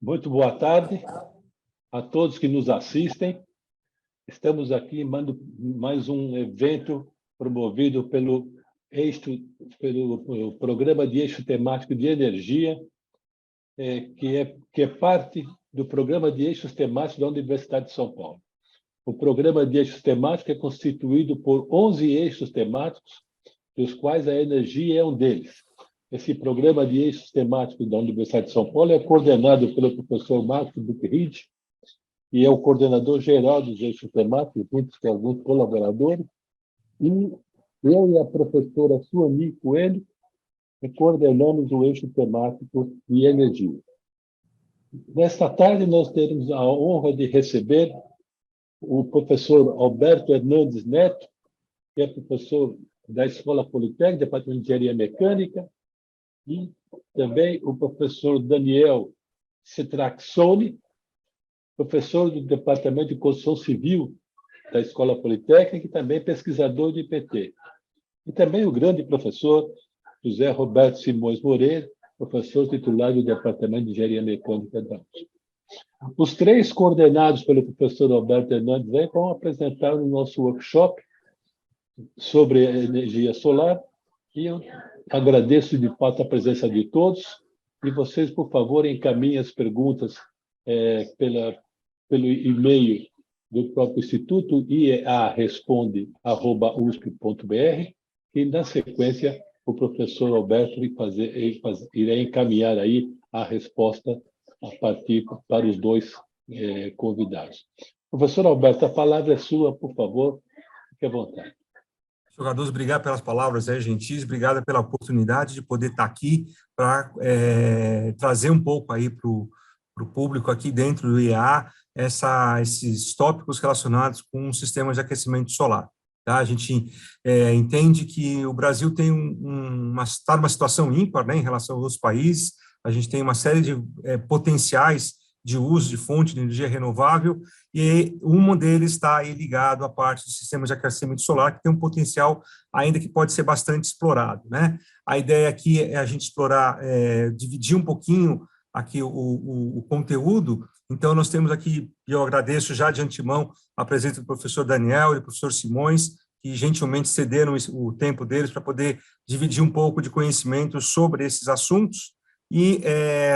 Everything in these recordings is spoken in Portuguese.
Muito boa tarde a todos que nos assistem. Estamos aqui em mais um evento promovido pelo Programa de Eixo Temático de Energia, que é parte do Programa de Eixos Temáticos da Universidade de São Paulo. O Programa de Eixos Temáticos é constituído por 11 eixos temáticos, dos quais a energia é um deles. Esse Programa de Eixos Temáticos da Universidade de São Paulo é coordenado pelo professor Marcos Buchried, e é o coordenador geral dos eixos temáticos, junto com alguns colaboradores, e eu e a professora Suani Coelho coordenamos o eixo temático de energia. Nesta tarde, nós teremos a honra de receber o professor Alberto Hernandes Neto, que é professor da Escola Politécnica, Departamento de Engenharia Mecânica, e também o professor Daniel Cetraxoni, professor do Departamento de Construção Civil da Escola Politécnica e também pesquisador do IPT. E também o grande professor José Roberto Simões Moreira, professor titular do Departamento de Engenharia Mecânica da USP. Os três coordenados pelo professor Alberto Hernandes vão apresentar o nosso workshop sobre energia solar, e eu agradeço de fato a presença de todos, e vocês, por favor, encaminhem as perguntas pelo e-mail do próprio Instituto, iea responde@usp.br, e, na sequência, o professor Alberto irá encaminhar aí a resposta a partir para os dois convidados. Professor Alberto, a palavra é sua, por favor, fique à vontade. Senhor Cardoso, obrigado pelas palavras gentis, obrigado pela oportunidade de poder estar aqui para trazer um pouco aí para o público aqui dentro do IEA esses tópicos relacionados com sistemas de aquecimento solar. Tá? A gente entende que o Brasil está numa situação ímpar, né, em relação aos outros países. A gente tem uma série de potenciais de uso de fonte de energia renovável, e um deles está aí ligado à parte dos sistemas de aquecimento solar, que tem um potencial ainda que pode ser bastante explorado, né? A ideia aqui é a gente explorar, dividir um pouquinho aqui o conteúdo. Então, nós temos aqui, e eu agradeço já de antemão a presença do professor Daniel e do professor Simões, que gentilmente cederam o tempo deles para poder dividir um pouco de conhecimento sobre esses assuntos. E,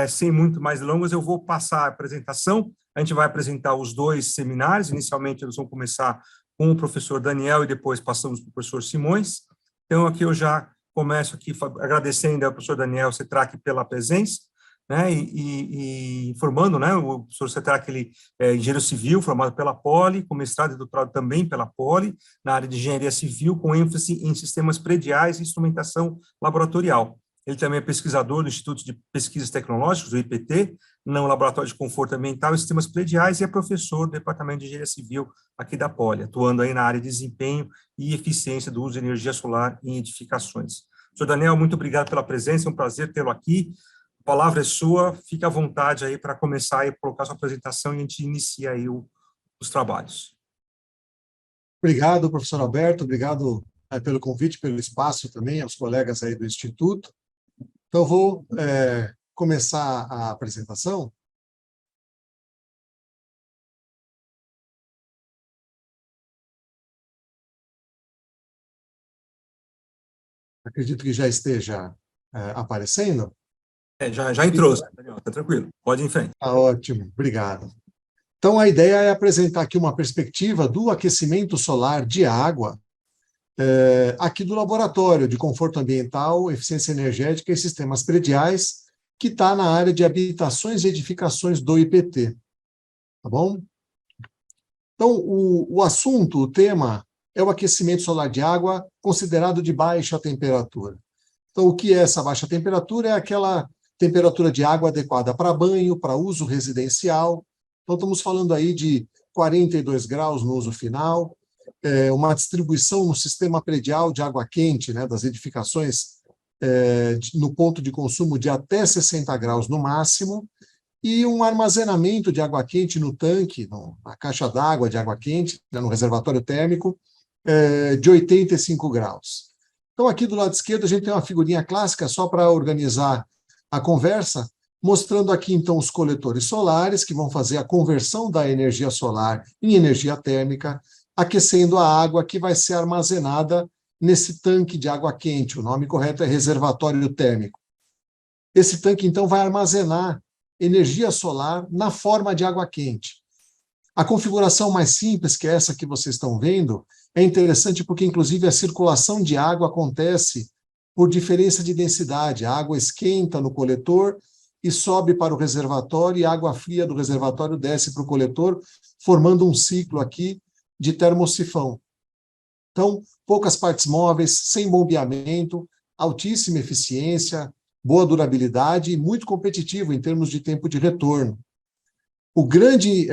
sem muito mais delongas, eu vou passar a apresentação. A gente vai apresentar os dois seminários. Inicialmente, eles vão começar com o professor Daniel e depois passamos para o professor Simões. Então, aqui eu já começo aqui agradecendo ao professor Daniel Cetrac pela presença, né, e informando, né, o professor Cetrac, ele é engenheiro civil, formado pela Poli, com mestrado e doutorado também pela Poli, na área de engenharia civil, com ênfase em sistemas prediais e instrumentação laboratorial. Ele também é pesquisador do Instituto de Pesquisas Tecnológicas, do IPT, no Laboratório de Conforto Ambiental e Sistemas Prediais, e é professor do Departamento de Engenharia Civil aqui da Poli, atuando aí na área de desempenho e eficiência do uso de energia solar em edificações. Senhor Daniel, muito obrigado pela presença, é um prazer tê-lo aqui. A palavra é sua, fique à vontade aí para começar a colocar sua apresentação e a gente inicia aí os trabalhos. Obrigado, professor Alberto, obrigado pelo convite, pelo espaço também, aos colegas aí do Instituto. Então, eu vou começar a apresentação. Acredito que já esteja aparecendo. Já entrou, Daniel, está tranquilo, pode ir em frente. Tá ótimo, obrigado. Então, a ideia é apresentar aqui uma perspectiva do aquecimento solar de água, aqui do Laboratório de Conforto Ambiental, Eficiência Energética e Sistemas Prediais, que está na área de habitações e edificações do IPT. Tá bom? Então, o assunto, o tema, é o aquecimento solar de água considerado de baixa temperatura. Então, o que é essa baixa temperatura? É aquela temperatura de água adequada para banho, para uso residencial. Então, estamos falando aí de 42 graus no uso final, uma distribuição no sistema predial de água quente, né, das edificações, no ponto de consumo de até 60 graus no máximo, e um armazenamento de água quente no tanque, na caixa d'água de água quente, né, no reservatório térmico, de 85 graus. Então, aqui do lado esquerdo, a gente tem uma figurinha clássica, só para organizar a conversa, mostrando aqui, então, os coletores solares, que vão fazer a conversão da energia solar em energia térmica, aquecendo a água que vai ser armazenada nesse tanque de água quente. O nome correto é reservatório térmico. Esse tanque, então, vai armazenar energia solar na forma de água quente. A configuração mais simples, que é essa que vocês estão vendo, é interessante porque, inclusive, a circulação de água acontece por diferença de densidade. A água esquenta no coletor e sobe para o reservatório, e a água fria do reservatório desce para o coletor, formando um ciclo aqui de termosifão. Então, poucas partes móveis, sem bombeamento, altíssima eficiência, boa durabilidade e muito competitivo em termos de tempo de retorno. O grande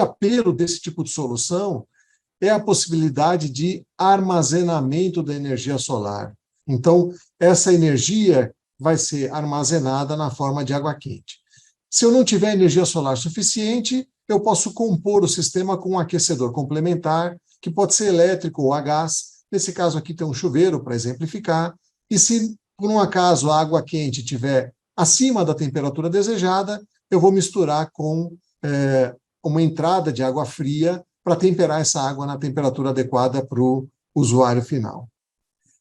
apelo desse tipo de solução é a possibilidade de armazenamento da energia solar. Então, essa energia vai ser armazenada na forma de água quente. Se eu não tiver energia solar suficiente, eu posso compor o sistema com um aquecedor complementar, que pode ser elétrico ou a gás. Nesse caso aqui tem um chuveiro para exemplificar. E se, por um acaso, a água quente estiver acima da temperatura desejada, eu vou misturar com uma entrada de água fria para temperar essa água na temperatura adequada para o usuário final.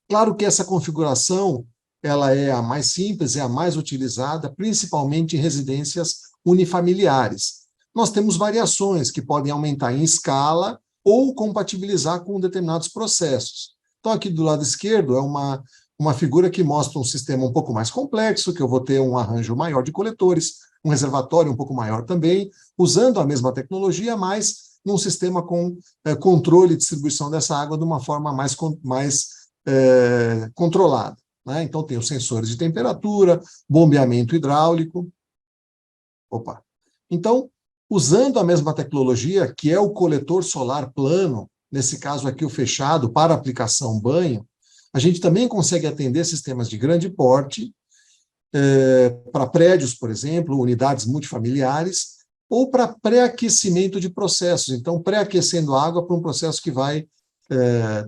Claro que essa configuração ela é a mais simples, é a mais utilizada, principalmente em residências unifamiliares. Nós temos variações que podem aumentar em escala ou compatibilizar com determinados processos. Então, aqui do lado esquerdo é uma figura que mostra um sistema um pouco mais complexo, que eu vou ter um arranjo maior de coletores, um reservatório um pouco maior também, usando a mesma tecnologia, mas num sistema com controle e distribuição dessa água de uma forma mais controlada. Né? Então, tem os sensores de temperatura, bombeamento hidráulico. Então, usando a mesma tecnologia, que é o coletor solar plano, nesse caso aqui o fechado para aplicação banho, a gente também consegue atender sistemas de grande porte, para prédios, por exemplo, unidades multifamiliares, ou para pré-aquecimento de processos. Então, pré-aquecendo a água para um processo que vai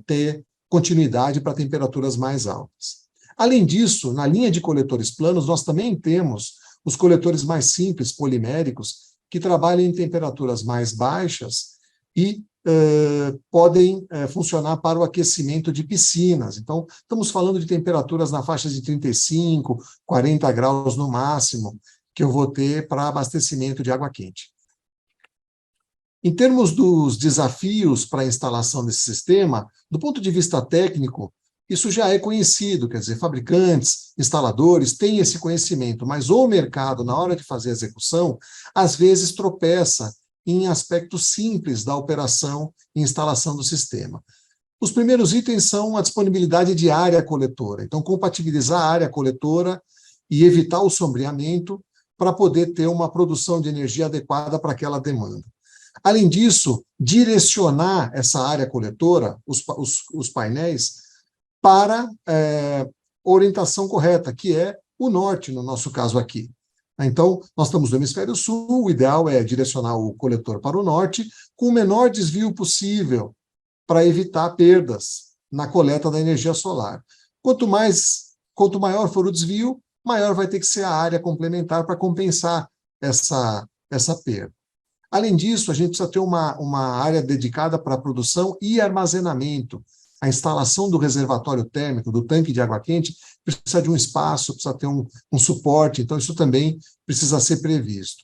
ter continuidade para temperaturas mais altas. Além disso, na linha de coletores planos, nós também temos os coletores mais simples, poliméricos, que trabalham em temperaturas mais baixas e podem funcionar para o aquecimento de piscinas. Então, estamos falando de temperaturas na faixa de 35, 40 graus no máximo, que eu vou ter para abastecimento de água quente. Em termos dos desafios para a instalação desse sistema, do ponto de vista técnico, isso já é conhecido, quer dizer, fabricantes, instaladores têm esse conhecimento, mas o mercado, na hora de fazer a execução, às vezes tropeça em aspectos simples da operação e instalação do sistema. Os primeiros itens são a disponibilidade de área coletora, então compatibilizar a área coletora e evitar o sombreamento para poder ter uma produção de energia adequada para aquela demanda. Além disso, direcionar essa área coletora, os painéis, para orientação correta, que é o norte, no nosso caso aqui. Então, nós estamos no hemisfério sul, o ideal é direcionar o coletor para o norte, com o menor desvio possível, para evitar perdas na coleta da energia solar. Quanto maior for o desvio, maior vai ter que ser a área complementar para compensar essa perda. Além disso, a gente precisa ter uma área dedicada para a produção e armazenamento. A instalação do reservatório térmico, do tanque de água quente, precisa de um espaço, precisa ter um suporte, então isso também precisa ser previsto.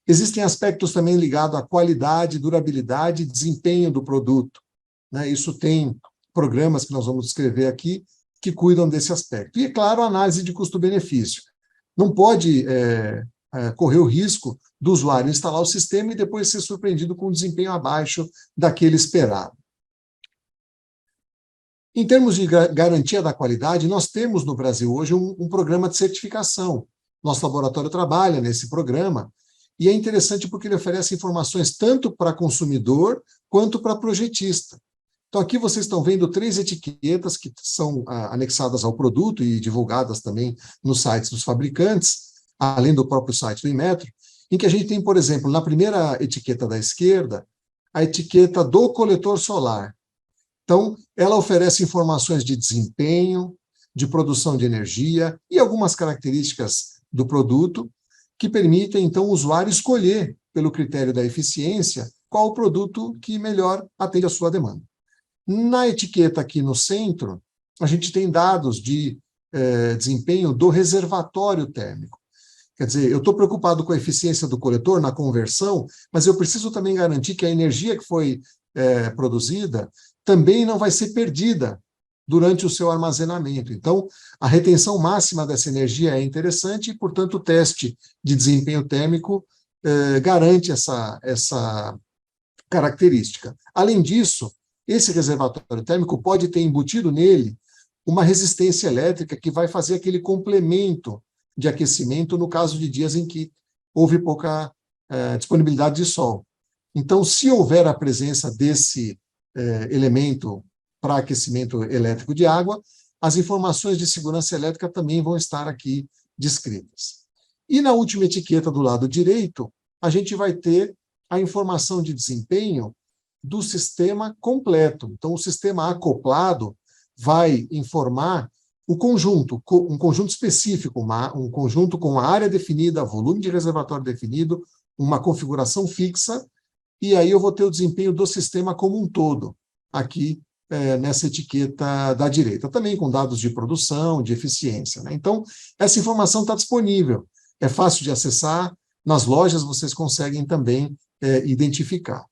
Existem aspectos também ligados à qualidade, durabilidade e desempenho do produto. Né? Isso tem programas que nós vamos descrever aqui que cuidam desse aspecto. E, é claro, a análise de custo-benefício. Não pode correr o risco do usuário instalar o sistema e depois ser surpreendido com um desempenho abaixo daquele esperado. Em termos de garantia da qualidade, nós temos no Brasil hoje um programa de certificação. Nosso laboratório trabalha nesse programa e é interessante porque ele oferece informações tanto para consumidor quanto para projetista. Então, aqui vocês estão vendo 3 etiquetas que são anexadas ao produto e divulgadas também nos sites dos fabricantes, além do próprio site do Inmetro, em que a gente tem, por exemplo, na primeira etiqueta da esquerda, a etiqueta do coletor solar. Então, ela oferece informações de desempenho, de produção de energia e algumas características do produto, que permitem, então, o usuário escolher, pelo critério da eficiência, qual o produto que melhor atende à sua demanda. Na etiqueta aqui no centro, a gente tem dados de desempenho do reservatório térmico. Quer dizer, eu estou preocupado com a eficiência do coletor na conversão, mas eu preciso também garantir que a energia que foi produzida também não vai ser perdida durante o seu armazenamento. Então, a retenção máxima dessa energia é interessante e, portanto, o teste de desempenho térmico garante essa característica. Além disso, esse reservatório térmico pode ter embutido nele uma resistência elétrica que vai fazer aquele complemento de aquecimento no caso de dias em que houve pouca disponibilidade de sol. Então, se houver a presença desse elemento para aquecimento elétrico de água, as informações de segurança elétrica também vão estar aqui descritas. E na última etiqueta do lado direito, a gente vai ter a informação de desempenho do sistema completo. Então, o sistema acoplado vai informar o conjunto, um conjunto específico, um conjunto com a área definida, volume de reservatório definido, uma configuração fixa, e aí eu vou ter o desempenho do sistema como um todo, aqui nessa etiqueta da direita, também com dados de produção, de eficiência, né? Então, essa informação está disponível, é fácil de acessar, nas lojas vocês conseguem também identificar.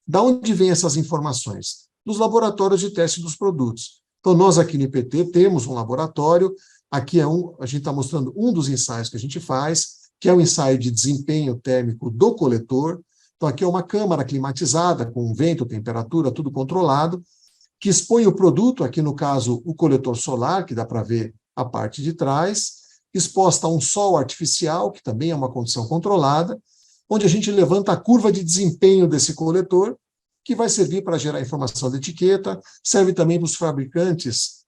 Da onde vêm essas informações? Dos laboratórios de teste dos produtos. Então, nós aqui no IPT temos um laboratório, aqui a gente está mostrando um dos ensaios que a gente faz, que é o ensaio de desempenho térmico do coletor. Então, aqui é uma câmara climatizada, com vento, temperatura, tudo controlado, que expõe o produto, aqui no caso o coletor solar, que dá para ver a parte de trás, exposta a um sol artificial, que também é uma condição controlada, onde a gente levanta a curva de desempenho desse coletor, que vai servir para gerar informação da etiqueta, serve também para os fabricantes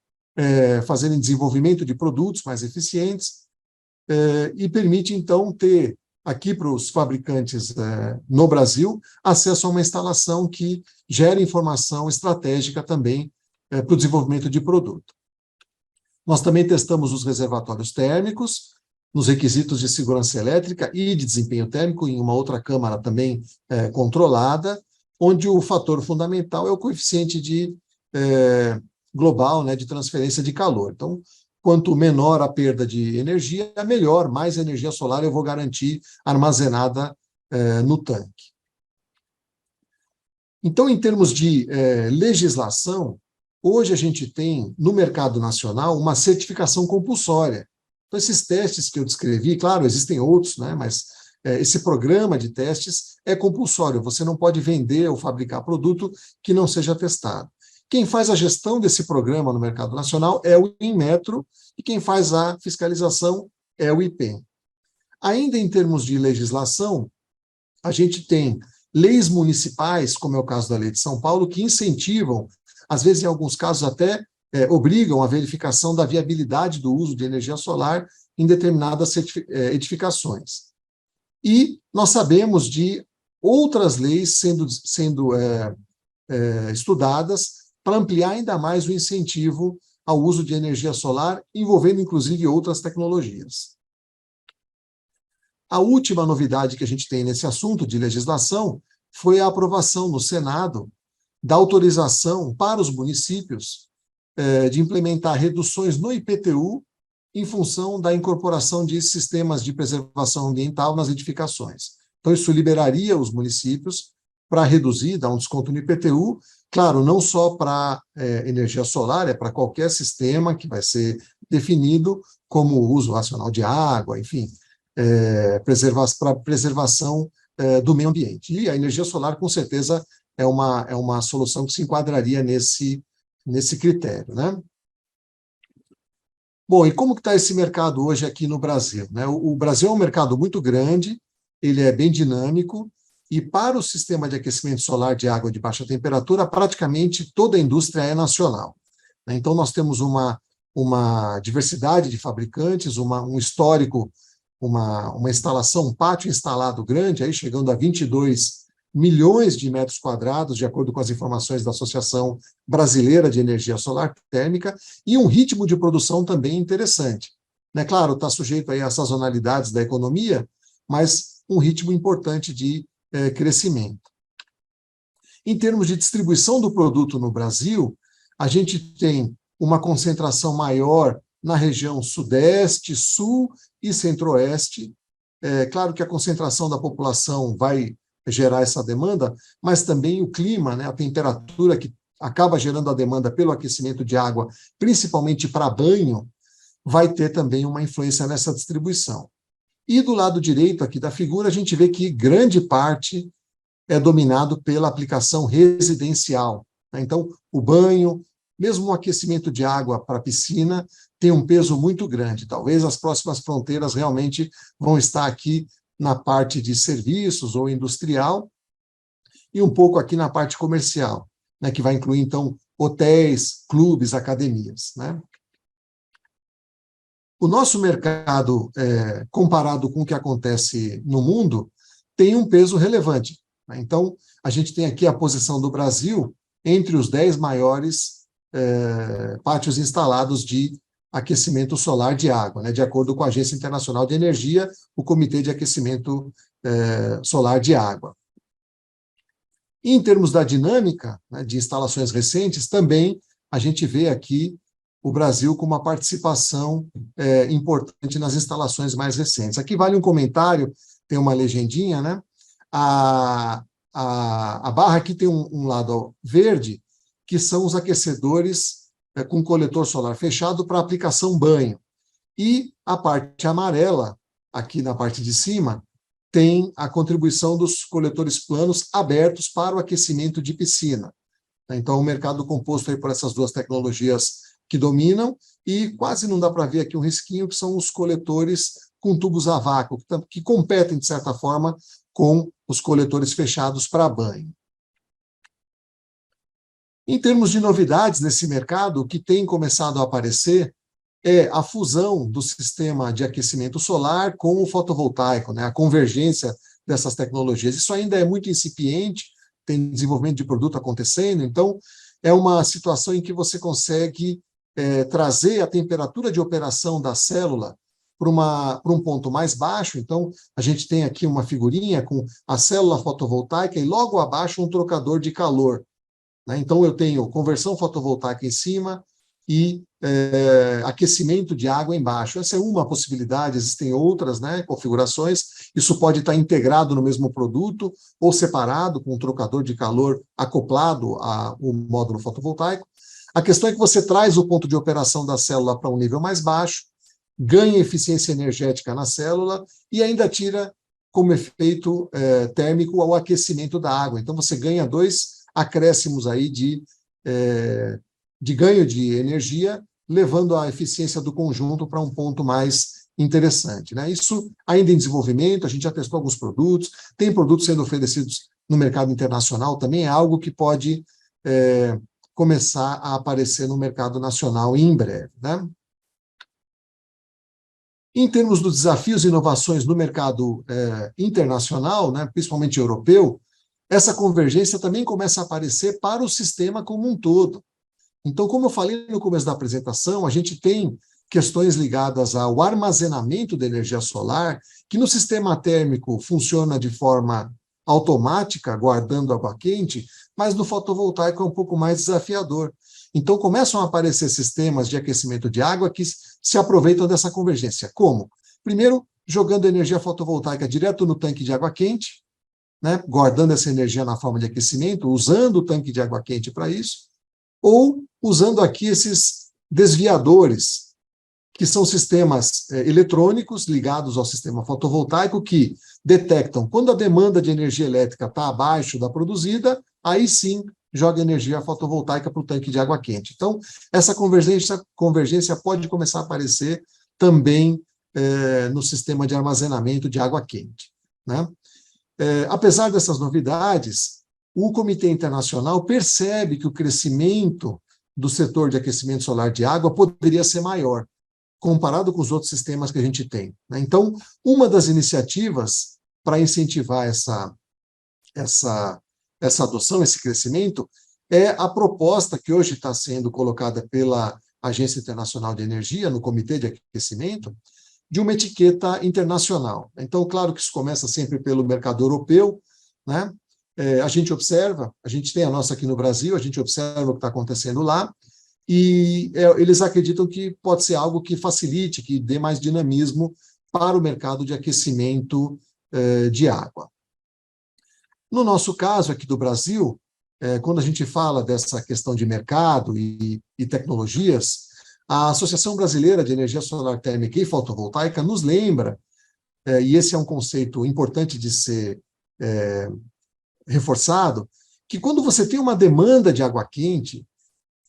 fazerem desenvolvimento de produtos mais eficientes, e permite, então, ter aqui para os fabricantes no Brasil acesso a uma instalação que gera informação estratégica também para o desenvolvimento de produto. Nós também testamos os reservatórios térmicos, nos requisitos de segurança elétrica e de desempenho térmico, em uma outra câmara também controlada, onde o fator fundamental é o coeficiente global, né, de transferência de calor. Então, quanto menor a perda de energia, melhor, mais energia solar eu vou garantir armazenada no tanque. Então, em termos de legislação, hoje a gente tem, no mercado nacional, uma certificação compulsória. Então, esses testes que eu descrevi, claro, existem outros, né, mas esse programa de testes é compulsório. Você não pode vender ou fabricar produto que não seja testado. Quem faz a gestão desse programa no mercado nacional é o Inmetro, e quem faz a fiscalização é o IPEM. Ainda em termos de legislação, a gente tem leis municipais, como é o caso da Lei de São Paulo, que incentivam, às vezes em alguns casos até obrigam a verificação da viabilidade do uso de energia solar em determinadas edificações. E nós sabemos de outras leis sendo estudadas para ampliar ainda mais o incentivo ao uso de energia solar, envolvendo inclusive outras tecnologias. A última novidade que a gente tem nesse assunto de legislação foi a aprovação no Senado da autorização para os municípios de implementar reduções no IPTU em função da incorporação de sistemas de preservação ambiental nas edificações. Então, isso liberaria os municípios para reduzir, dar um desconto no IPTU, claro, não só para energia solar, é para qualquer sistema que vai ser definido como uso racional de água, enfim, para preservação do meio ambiente. E a energia solar, com certeza, é uma solução que se enquadraria nesse critério, né? Bom, e como que está esse mercado hoje aqui no Brasil, né? O Brasil é um mercado muito grande, ele é bem dinâmico, e para o sistema de aquecimento solar de água de baixa temperatura, praticamente toda a indústria é nacional. Então, nós temos uma diversidade de fabricantes, um histórico, uma instalação, um pátio instalado grande, aí chegando a 22 milhões de metros quadrados, de acordo com as informações da Associação Brasileira de Energia Solar Térmica, e um ritmo de produção também interessante. né? Claro, está sujeito aí às sazonalidades da economia, mas um ritmo importante de crescimento. Em termos de distribuição do produto no Brasil, a gente tem uma concentração maior na região sudeste, sul e centro-oeste. É claro que a concentração da população vai gerar essa demanda, mas também o clima, né, a temperatura que acaba gerando a demanda pelo aquecimento de água, principalmente para banho, vai ter também uma influência nessa distribuição. E do lado direito aqui da figura, a gente vê que grande parte é dominado pela aplicação residencial. Então, o banho, mesmo o aquecimento de água para a piscina, tem um peso muito grande. Talvez as próximas fronteiras realmente vão estar aqui na parte de serviços ou industrial e um pouco aqui na parte comercial, né, que vai incluir, então, hotéis, clubes, academias, né? O nosso mercado, comparado com o que acontece no mundo, tem um peso relevante. Então, a gente tem aqui a posição do Brasil entre os 10 maiores pátios instalados de aquecimento solar de água, né, de acordo com a Agência Internacional de Energia, o Comitê de Aquecimento Solar de Água. E em termos da dinâmica, né, de instalações recentes, também a gente vê aqui o Brasil com uma participação importante nas instalações mais recentes. Aqui vale um comentário, tem uma legendinha, né? A barra aqui tem um lado verde, que são os aquecedores com coletor solar fechado para aplicação banho. E a parte amarela, aqui na parte de cima, tem a contribuição dos coletores planos abertos para o aquecimento de piscina. Então, o mercado composto aí por essas duas tecnologias que dominam, e quase não dá para ver aqui um risquinho, que são os coletores com tubos a vácuo, que competem, de certa forma, com os coletores fechados para banho. Em termos de novidades nesse mercado, o que tem começado a aparecer é a fusão do sistema de aquecimento solar com o fotovoltaico, né? A convergência dessas tecnologias. Isso ainda é muito incipiente, tem desenvolvimento de produto acontecendo, então é uma situação em que você consegue trazer a temperatura de operação da célula para um ponto mais baixo. Então, a gente tem aqui uma figurinha com a célula fotovoltaica e logo abaixo um trocador de calor, né? Então, eu tenho conversão fotovoltaica em cima e aquecimento de água embaixo. Essa é uma possibilidade, existem outras, né, configurações. Isso pode estar integrado no mesmo produto ou separado com um trocador de calor acoplado ao módulo fotovoltaico. A questão é que você traz o ponto de operação da célula para um nível mais baixo, ganha eficiência energética na célula e ainda tira como efeito térmico o aquecimento da água. Então, você ganha 2 acréscimos aí de ganho de energia, levando a eficiência do conjunto para um ponto mais interessante, né? Isso ainda em desenvolvimento, a gente já testou alguns produtos, tem produtos sendo oferecidos no mercado internacional, também é algo que pode começar a aparecer no mercado nacional em breve, né? Em termos dos desafios e inovações no mercado internacional, né, principalmente europeu, essa convergência também começa a aparecer para o sistema como um todo. Então, como eu falei no começo da apresentação, a gente tem questões ligadas ao armazenamento da energia solar, que no sistema térmico funciona de forma automática, guardando água quente, mas no fotovoltaico é um pouco mais desafiador. Então, começam a aparecer sistemas de aquecimento de água que se aproveitam dessa convergência. Como? Primeiro, jogando energia fotovoltaica direto no tanque de água quente, né, guardando essa energia na forma de aquecimento, usando o tanque de água quente para isso, ou usando aqui esses desviadores, que são sistemas eletrônicos ligados ao sistema fotovoltaico que detectam quando a demanda de energia elétrica está abaixo da produzida, aí sim joga energia fotovoltaica para o tanque de água quente. Então, essa convergência pode começar a aparecer também no sistema de armazenamento de água quente, né? Apesar dessas novidades, o Comitê Internacional percebe que o crescimento do setor de aquecimento solar de água poderia ser maior, comparado com os outros sistemas que a gente tem, né? Então, uma das iniciativas para incentivar essa adoção, esse crescimento, é a proposta que hoje está sendo colocada pela Agência Internacional de Energia, no Comitê de Aquecimento, de uma etiqueta internacional. Então, claro que isso começa sempre pelo mercado europeu, né? A gente observa, a gente tem a nossa aqui no Brasil, a gente observa o que está acontecendo lá, e eles acreditam que pode ser algo que facilite, que dê mais dinamismo para o mercado de aquecimento de água. No nosso caso aqui do Brasil, quando a gente fala dessa questão de mercado e tecnologias, a Associação Brasileira de Energia Solar Térmica e Fotovoltaica nos lembra, e esse é um conceito importante de ser reforçado, que quando você tem uma demanda de água quente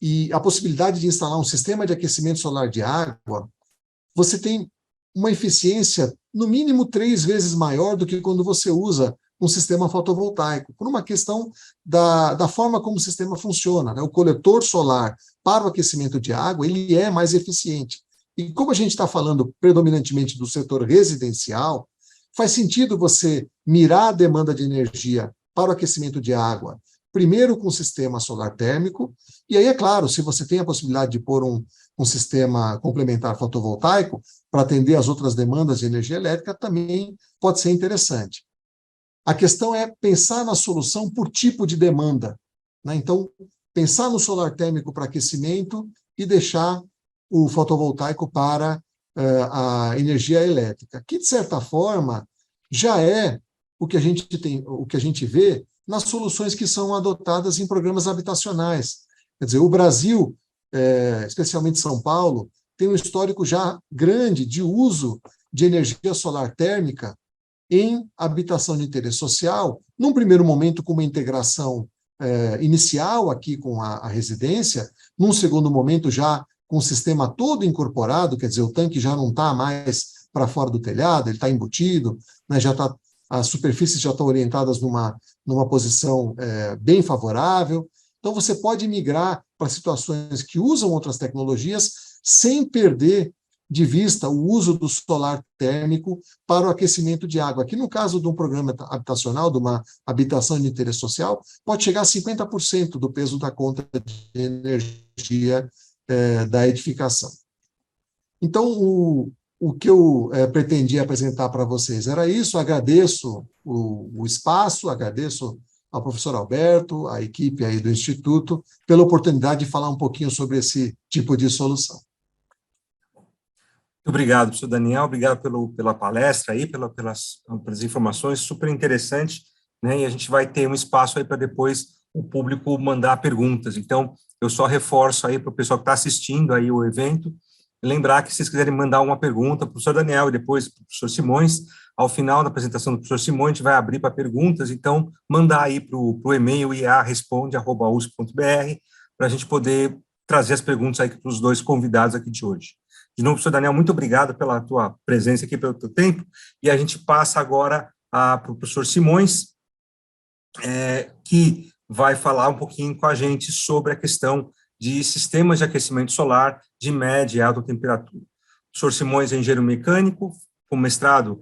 e a possibilidade de instalar um sistema de aquecimento solar de água, você tem uma eficiência, no mínimo 3 vezes maior do que quando você usa um sistema fotovoltaico, por uma questão da forma como o sistema funciona, né? O coletor solar para o aquecimento de água, ele é mais eficiente. E como a gente está falando predominantemente do setor residencial, faz sentido você mirar a demanda de energia para o aquecimento de água, primeiro com o sistema solar térmico, e aí, é claro, se você tem a possibilidade de pôr um sistema complementar fotovoltaico para atender as outras demandas de energia elétrica, também pode ser interessante. A questão é pensar na solução por tipo de demanda, né? Então, pensar no solar térmico para aquecimento e deixar o fotovoltaico para a energia elétrica, que, de certa forma, já é o que a gente tem, o que a gente vê nas soluções que são adotadas em programas habitacionais. Quer dizer, o Brasil, especialmente São Paulo, tem um histórico já grande de uso de energia solar térmica em habitação de interesse social, num primeiro momento com uma integração inicial aqui com a residência, num segundo momento já com o sistema todo incorporado, quer dizer, o tanque já não está mais para fora do telhado, ele está embutido, né, as superfícies já estão orientadas numa posição bem favorável. Então, você pode migrar para situações que usam outras tecnologias sem perder de vista o uso do solar térmico para o aquecimento de água. Aqui, no caso de um programa habitacional, de uma habitação de interesse social, pode chegar a 50% do peso da conta de energia da edificação. Então, o que eu pretendia apresentar para vocês era isso. Agradeço o espaço, agradeço ao professor Alberto, à equipe aí do Instituto, pela oportunidade de falar um pouquinho sobre esse tipo de solução. Muito obrigado, professor Daniel, obrigado pela palestra aí, pelas informações, super interessante, né, e a gente vai ter um espaço aí para depois o público mandar perguntas. Então, eu só reforço aí para o pessoal que está assistindo aí o evento, lembrar que se vocês quiserem mandar uma pergunta para o professor Daniel e depois para o professor Simões, ao final da apresentação do professor Simões, a gente vai abrir para perguntas, então, mandar aí para o e-mail iaresponde@usp.br, para a gente poder trazer as perguntas aí para os dois convidados aqui de hoje. De novo, professor Daniel, muito obrigado pela tua presença aqui, pelo teu tempo, e a gente passa agora para o professor Simões, que vai falar um pouquinho com a gente sobre a questão de sistemas de aquecimento solar de média e alta temperatura. O professor Simões é engenheiro mecânico, com mestrado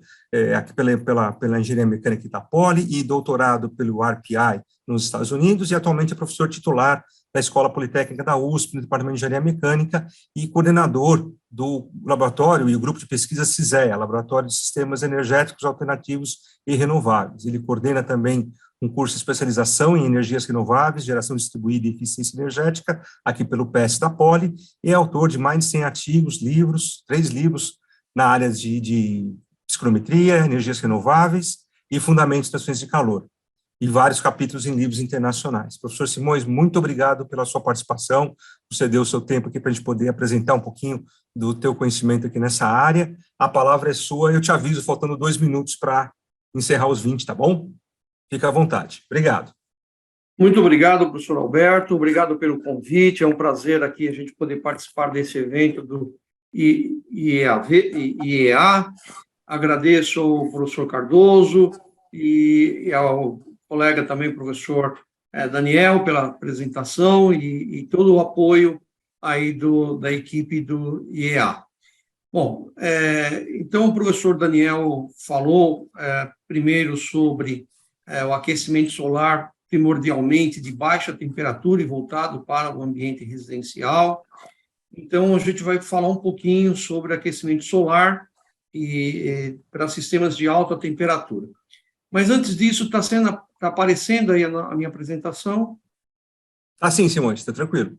aqui pela Engenharia Mecânica da Poli e doutorado pelo RPI nos Estados Unidos, e atualmente é professor titular da Escola Politécnica da USP, no Departamento de Engenharia Mecânica, e coordenador do laboratório e o grupo de pesquisa CISEA, Laboratório de Sistemas Energéticos Alternativos e Renováveis. Ele coordena também um curso de especialização em energias renováveis, geração distribuída e eficiência energética, aqui pelo PS da Poli, e é autor de mais de 100 artigos, 3 livros na área de psicometria, energias renováveis e fundamentos das transferência de calor, e vários capítulos em livros internacionais. Professor Simões, muito obrigado pela sua participação, por ceder o seu tempo aqui para a gente poder apresentar um pouquinho do teu conhecimento aqui nessa área. A palavra é sua, eu te aviso, faltando 2 minutos para encerrar os 20, tá bom? Fica à vontade. Obrigado. Muito obrigado, professor Alberto, obrigado pelo convite, é um prazer aqui a gente poder participar desse evento do IEA. Agradeço ao professor Cardoso e ao colega também, professor Daniel, pela apresentação e todo o apoio aí da equipe do IEA. Bom, então o professor Daniel falou primeiro sobre o aquecimento solar primordialmente de baixa temperatura e voltado para o ambiente residencial. Então, a gente vai falar um pouquinho sobre aquecimento solar e para sistemas de alta temperatura. Mas antes disso, está aparecendo aí a minha apresentação? Tá sim, Simões, está tranquilo.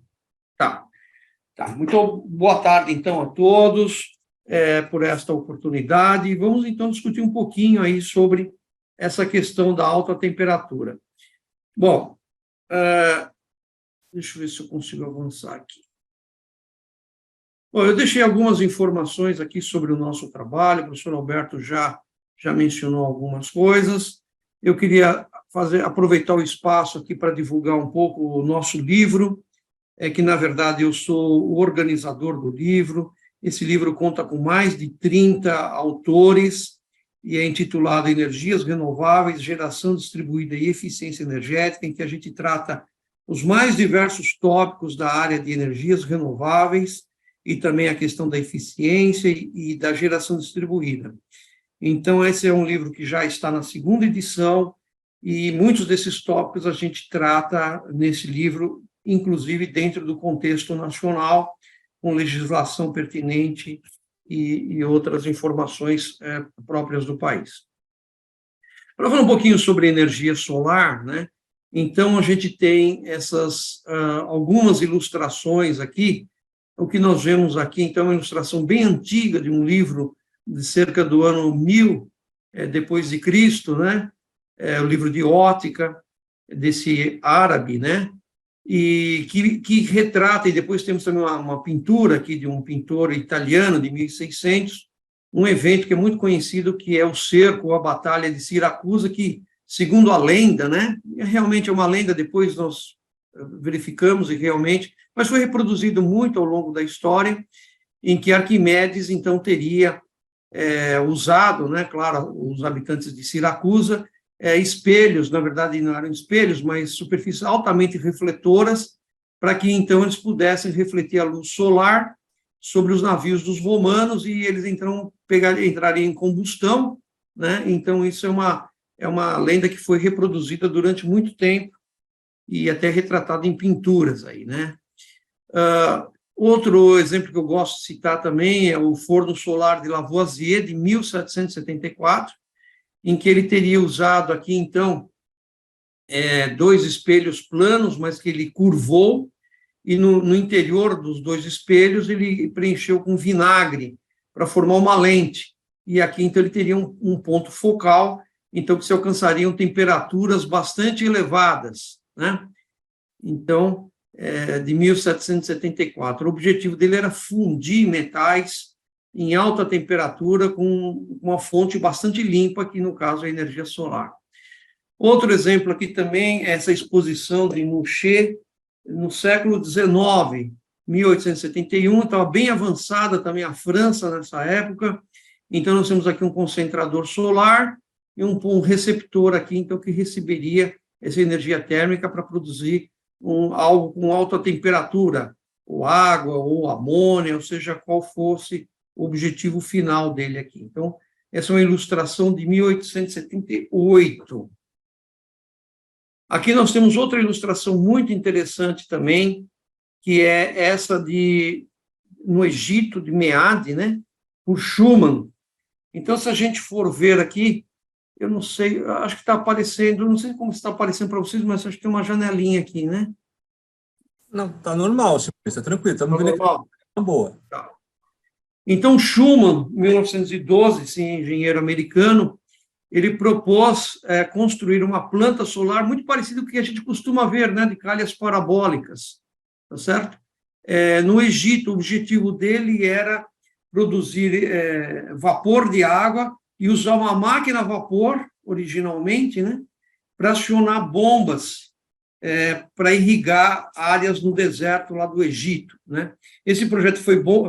Tá. Muito boa tarde, então, a todos por esta oportunidade. Vamos, então, discutir um pouquinho aí sobre essa questão da alta temperatura. Bom, deixa eu ver se eu consigo avançar aqui. Bom, eu deixei algumas informações aqui sobre o nosso trabalho, o professor Alberto já mencionou algumas coisas. Eu queria aproveitar o espaço aqui para divulgar um pouco o nosso livro, que, na verdade, eu sou o organizador do livro. Esse livro conta com mais de 30 autores e é intitulado Energias Renováveis, Geração Distribuída e Eficiência Energética, em que a gente trata os mais diversos tópicos da área de energias renováveis e também a questão da eficiência e da geração distribuída. Então, esse é um livro que já está na 2ª edição e muitos desses tópicos a gente trata nesse livro, inclusive dentro do contexto nacional, com legislação pertinente e outras informações próprias do país. Para falar um pouquinho sobre energia solar, né? Então, a gente tem algumas ilustrações aqui. O que nós vemos aqui, então, é uma ilustração bem antiga de um livro de cerca do ano 1000 depois de Cristo, né? O livro de Ótica, desse árabe, né? E que retrata, e depois temos também uma pintura aqui de um pintor italiano de 1600, um evento que é muito conhecido, que é o cerco, ou a Batalha de Siracusa, que, segundo a lenda, né? Realmente é uma lenda, depois nós verificamos e realmente, mas foi reproduzido muito ao longo da história, em que Arquimedes, então, teria usado, né, claro, os habitantes de Siracusa, espelhos, na verdade não eram espelhos, mas superfícies altamente refletoras, para que, então, eles pudessem refletir a luz solar sobre os navios dos romanos e eles, então, entrariam em combustão, né? Então, isso é uma lenda que foi reproduzida durante muito tempo e até retratada em pinturas aí, né? Outro exemplo que eu gosto de citar também é o forno solar de Lavoisier, de 1774, em que ele teria usado aqui, então, 2 espelhos planos, mas que ele curvou, e no interior dos 2 espelhos ele preencheu com vinagre para formar uma lente. E aqui, então, ele teria um ponto focal, então, que se alcançariam temperaturas bastante elevadas, né? Então, de 1774. O objetivo dele era fundir metais em alta temperatura com uma fonte bastante limpa, que no caso é a energia solar. Outro exemplo aqui também é essa exposição de Mouchet, no século XIX, 1871, estava bem avançada também a França nessa época, então nós temos aqui um concentrador solar e um receptor aqui, então, que receberia essa energia térmica para produzir algo com alta temperatura, ou água, ou amônia, ou seja, qual fosse o objetivo final dele aqui. Então, essa é uma ilustração de 1878. Aqui nós temos outra ilustração muito interessante também, que é essa no Egito, de Meade, né, por Schumann. Então, se a gente for ver aqui, eu não sei, acho que está aparecendo, não sei como está aparecendo para vocês, mas acho que tem uma janelinha aqui, né? Não, está normal, está tranquilo, estamos vendo aqui. Tá boa. Tá. Então, Schumann, em 1912, esse engenheiro americano, ele propôs construir uma planta solar muito parecida com o que a gente costuma ver, né, de calhas parabólicas, tá certo? No Egito, o objetivo dele era produzir vapor de água e usar uma máquina a vapor, originalmente, né, para acionar bombas para irrigar áreas no deserto lá do Egito, né? Esse projeto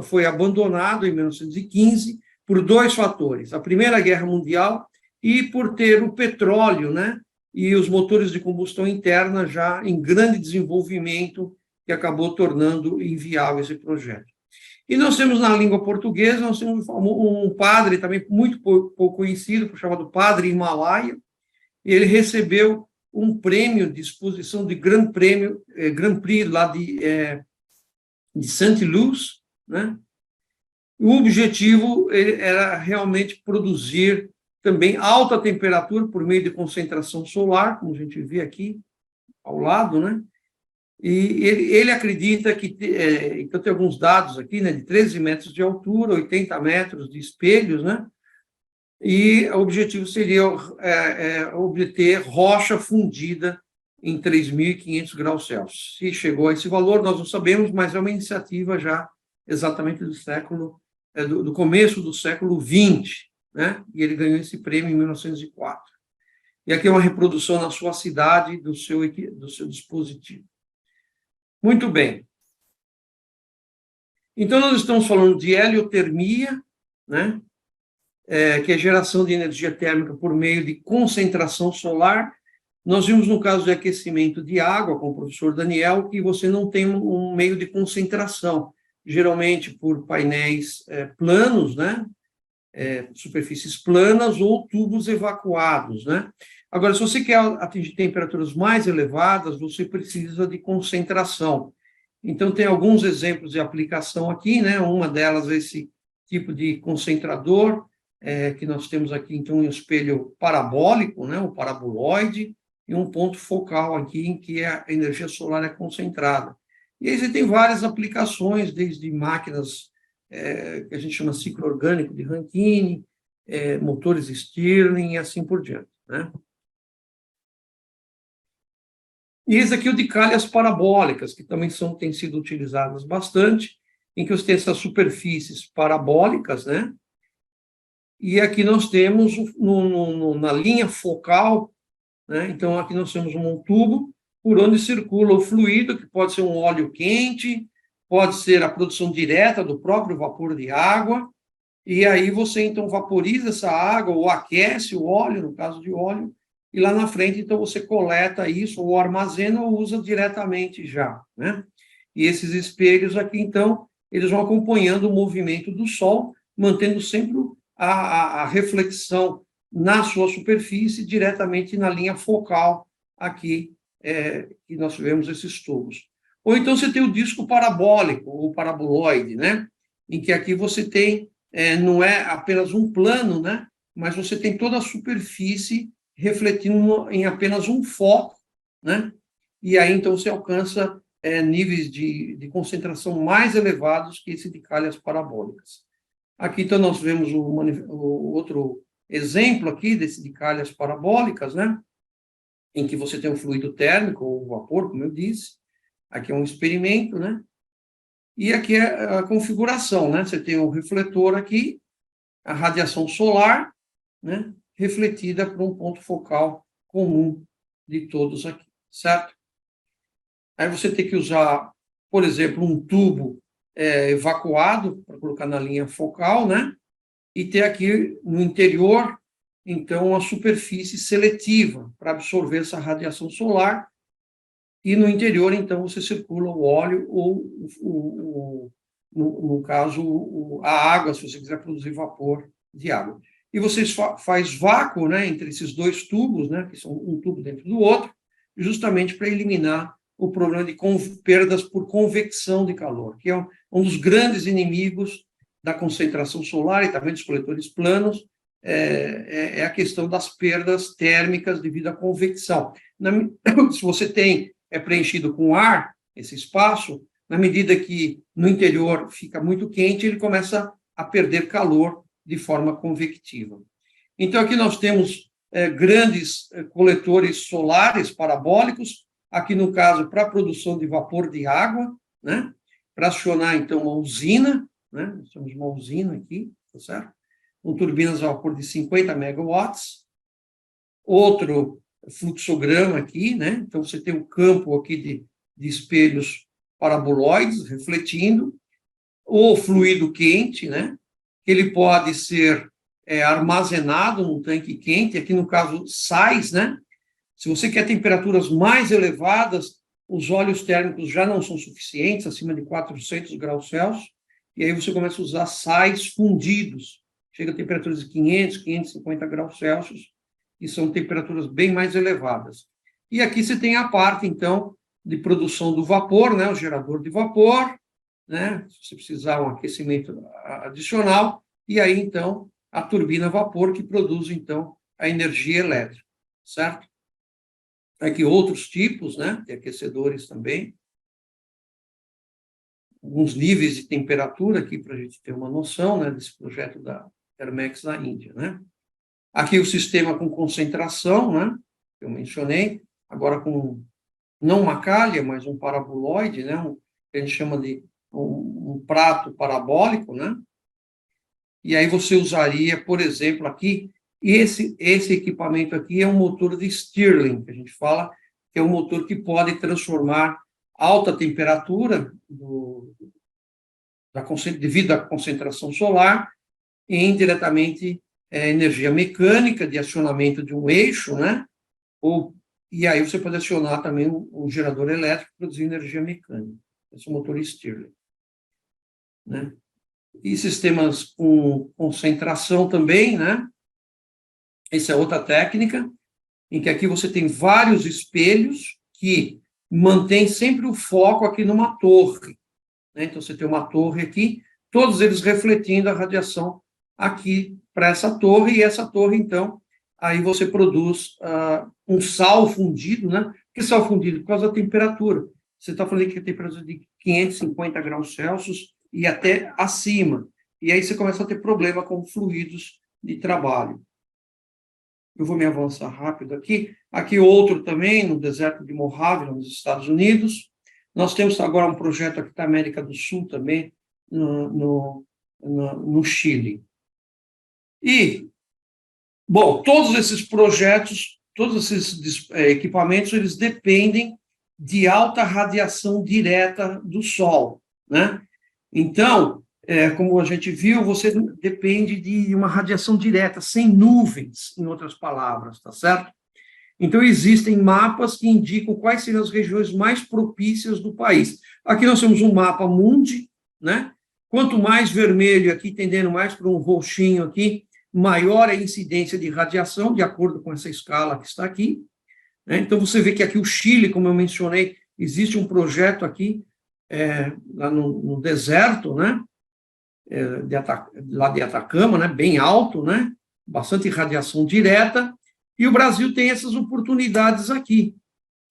foi abandonado em 1915 por 2 fatores: a Primeira Guerra Mundial e por ter o petróleo, né, e os motores de combustão interna já em grande desenvolvimento, que acabou tornando inviável esse projeto. E nós temos na língua portuguesa, nós temos um padre também muito pouco conhecido, chamado Padre Himalaia, e ele recebeu um prêmio de exposição de Grand Prix lá de Saint-Luz, né? O objetivo era realmente produzir também alta temperatura por meio de concentração solar, como a gente vê aqui ao lado, né? E ele acredita que, então tem alguns dados aqui, né, de 13 metros de altura, 80 metros de espelhos, né? E o objetivo seria obter rocha fundida em 3.500 graus Celsius. Se chegou a esse valor, nós não sabemos, mas é uma iniciativa já exatamente do começo do século XX, né? E ele ganhou esse prêmio em 1904. E aqui é uma reprodução na sua cidade do seu dispositivo. Muito bem. Então, nós estamos falando de heliotermia, né? Que é geração de energia térmica por meio de concentração solar. Nós vimos no caso de aquecimento de água, com o professor Daniel, que você não tem um meio de concentração, geralmente por painéis planos, né? Superfícies planas ou tubos evacuados, né? Agora, se você quer atingir temperaturas mais elevadas, você precisa de concentração. Então, tem alguns exemplos de aplicação aqui, né? Uma delas é esse tipo de concentrador, que nós temos aqui, então, um espelho parabólico, né? O paraboloide, e um ponto focal aqui em que a energia solar é concentrada. E aí você tem várias aplicações, desde máquinas que a gente chama ciclo orgânico de Rankine, motores Stirling e assim por diante, né? E esse aqui é o de calhas parabólicas, que também têm sido utilizadas bastante, em que você tem essas superfícies parabólicas, né? E aqui nós temos, na linha focal, né? Então, aqui nós temos um tubo por onde circula o fluido, que pode ser um óleo quente, pode ser a produção direta do próprio vapor de água, e aí você, então, vaporiza essa água ou aquece o óleo, no caso de óleo, e lá na frente, então, você coleta isso, ou armazena, ou usa diretamente já, né? E esses espelhos aqui, então, eles vão acompanhando o movimento do Sol, mantendo sempre a reflexão na sua superfície, diretamente na linha focal aqui, que nós vemos esses tubos. Ou então você tem o disco parabólico, ou paraboloide, né? Em que aqui você tem, não é apenas um plano, né? Mas você tem toda a superfície refletindo em apenas um foco, né? E aí, então, você alcança níveis de concentração mais elevados que esse de calhas parabólicas. Aqui, então, nós vemos o outro exemplo aqui desse de calhas parabólicas, né? Em que você tem um fluido térmico, ou vapor, como eu disse. Aqui é um experimento, né? E aqui é a configuração, né? Você tem um refletor aqui, a radiação solar, né? Refletida por um ponto focal comum de todos aqui, certo? Aí você tem que usar, por exemplo, um tubo evacuado para colocar na linha focal, né? E ter aqui no interior, então, uma superfície seletiva para absorver essa radiação solar. E no interior, então, você circula o óleo ou, no caso, a água, se você quiser produzir vapor de água. E você faz vácuo, né, entre esses dois tubos, né, que são um tubo dentro do outro, justamente para eliminar o problema de perdas por convecção de calor, que é um dos grandes inimigos da concentração solar e também dos coletores planos, é a questão das perdas térmicas devido à convecção. Se você tem preenchido com ar, esse espaço, na medida que no interior fica muito quente, ele começa a perder calor de forma convectiva. Então, aqui nós temos grandes coletores solares parabólicos, aqui no caso, para a produção de vapor de água, né? Para acionar, então, uma usina, né? Nós temos uma usina aqui, tá certo? Com turbinas a vapor de 50 megawatts. Outro fluxograma aqui, né? Então, você tem um campo aqui de espelhos paraboloides refletindo, o fluido quente, né? Ele pode ser armazenado num tanque quente, aqui no caso, sais, né? Se você quer temperaturas mais elevadas, os óleos térmicos já não são suficientes, acima de 400 graus Celsius, e aí você começa a usar sais fundidos, chega a temperaturas de 500, 550 graus Celsius, que são temperaturas bem mais elevadas. E aqui você tem a parte, então, de produção do vapor, né, o gerador de vapor, né? Se você precisar um aquecimento adicional, e aí, então, a turbina a vapor que produz, então, a energia elétrica, certo? Aqui outros tipos, né, de aquecedores também, alguns níveis de temperatura aqui para a gente ter uma noção, né, desse projeto da Thermex da Índia, né? Aqui o sistema com concentração, né, que eu mencionei, agora com não uma calha, mas um paraboloide, né, que a gente chama de um prato parabólico, né? E aí você usaria, por exemplo, aqui, esse equipamento aqui é um motor de Stirling, que a gente fala, que é um motor que pode transformar alta temperatura devido à concentração solar em diretamente energia mecânica de acionamento de um eixo, né? E aí você pode acionar também um gerador elétrico para produzir energia mecânica. Esse é o motor Stirling, né? E sistemas com concentração também, né? Essa é outra técnica, em que aqui você tem vários espelhos que mantém sempre o foco aqui numa torre, né? Então, você tem uma torre aqui, todos eles refletindo a radiação aqui para essa torre, e essa torre, então, aí você produz um sal fundido, né? Por que sal fundido? Por causa da temperatura. Você está falando que a temperatura de 550 graus Celsius e até acima. E aí você começa a ter problema com fluidos de trabalho. Eu vou me avançar rápido aqui. Aqui outro também, no deserto de Mojave, nos Estados Unidos. Nós temos agora um projeto aqui da América do Sul também, no Chile. E, bom, todos esses projetos, todos esses equipamentos, eles dependem de alta radiação direta do Sol, né? Então, como a gente viu, você depende de uma radiação direta, sem nuvens, em outras palavras, tá certo? Então, existem mapas que indicam quais seriam as regiões mais propícias do país. Aqui nós temos um mapa mundi, né? Quanto mais vermelho aqui, tendendo mais para um roxinho aqui, maior é a incidência de radiação, de acordo com essa escala que está aqui, né? Então, você vê que aqui o Chile, como eu mencionei, existe um projeto aqui, lá no deserto, né? Lá de Atacama, né? Bem alto, né? Bastante radiação direta, e o Brasil tem essas oportunidades aqui,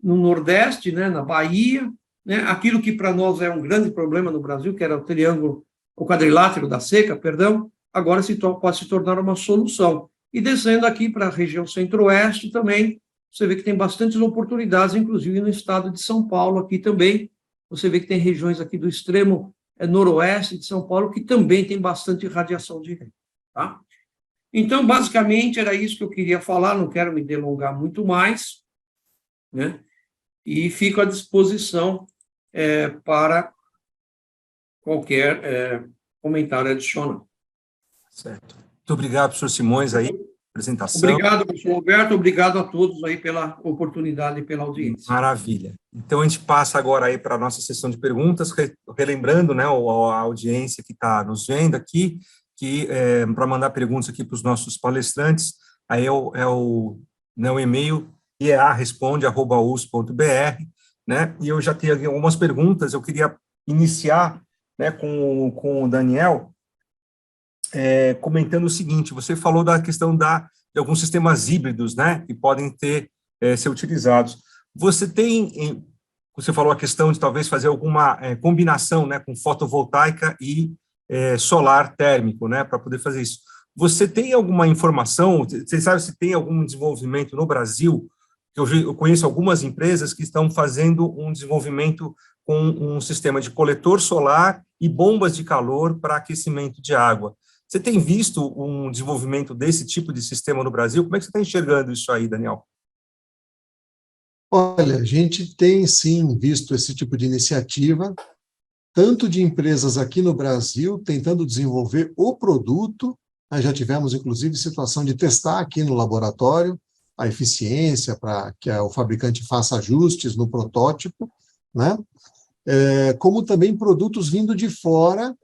no Nordeste, né? Na Bahia, né? Aquilo que para nós é um grande problema no Brasil, que era o quadrilátero da seca, perdão, agora pode se tornar uma solução. E descendo aqui para a região centro-oeste também, você vê que tem bastantes oportunidades, inclusive no estado de São Paulo aqui também. Você vê que tem regiões aqui do extremo noroeste de São Paulo que também tem bastante radiação direta, tá? Então, basicamente, era isso que eu queria falar, não quero me delongar muito mais, né? E fico à disposição para qualquer comentário adicional. Certo. Muito obrigado, professor Simões, aí, pela apresentação. Obrigado, professor Roberto, obrigado a todos aí pela oportunidade e pela audiência. Maravilha. Então, a gente passa agora aí para a nossa sessão de perguntas, relembrando, né, a audiência que está nos vendo aqui, que para mandar perguntas aqui para os nossos palestrantes, aí é o e-mail earesponde@us.br, né? E eu já tenho aqui algumas perguntas, eu queria iniciar, né, com o Daniel, comentando o seguinte: você falou da questão de alguns sistemas híbridos, né, que podem ser utilizados. Você falou a questão de talvez fazer alguma combinação, né, com fotovoltaica e solar térmico, né, para poder fazer isso. Você tem alguma informação, você sabe se tem algum desenvolvimento no Brasil? Eu conheço algumas empresas que estão fazendo um desenvolvimento com um sistema de coletor solar e bombas de calor para aquecimento de água. Você tem visto um desenvolvimento desse tipo de sistema no Brasil? Como é que você está enxergando isso aí, Daniel? Olha, a gente tem, sim, visto esse tipo de iniciativa, tanto de empresas aqui no Brasil, tentando desenvolver o produto. Nós já tivemos, inclusive, situação de testar aqui no laboratório a eficiência para que o fabricante faça ajustes no protótipo, né? Como também produtos vindo de fora,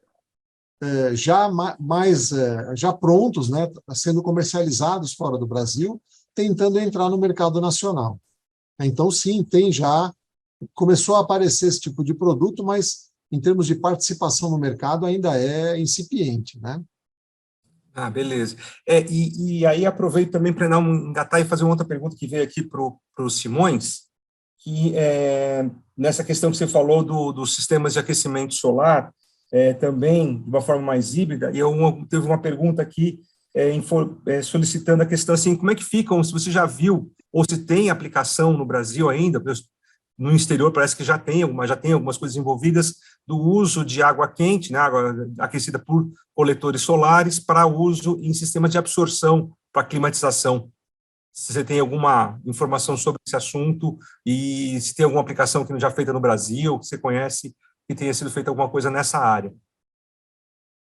já prontos, né, sendo comercializados fora do Brasil, tentando entrar no mercado nacional. Então, sim, começou a aparecer esse tipo de produto, mas em termos de participação no mercado, ainda é incipiente, né? Ah, beleza. E aí aproveito também para não engatar e fazer uma outra pergunta que veio aqui para o Simões, que nessa questão que você falou dos sistemas de aquecimento solar, também de uma forma mais híbrida, e teve uma pergunta aqui solicitando a questão assim, como é que ficam, se você já viu, ou se tem aplicação no Brasil ainda, no exterior parece que já tem algumas coisas envolvidas do uso de água quente, né, água aquecida por coletores solares, para uso em sistemas de absorção para climatização. Se você tem alguma informação sobre esse assunto e se tem alguma aplicação que não já feita no Brasil, que você conhece, que tenha sido feita alguma coisa nessa área.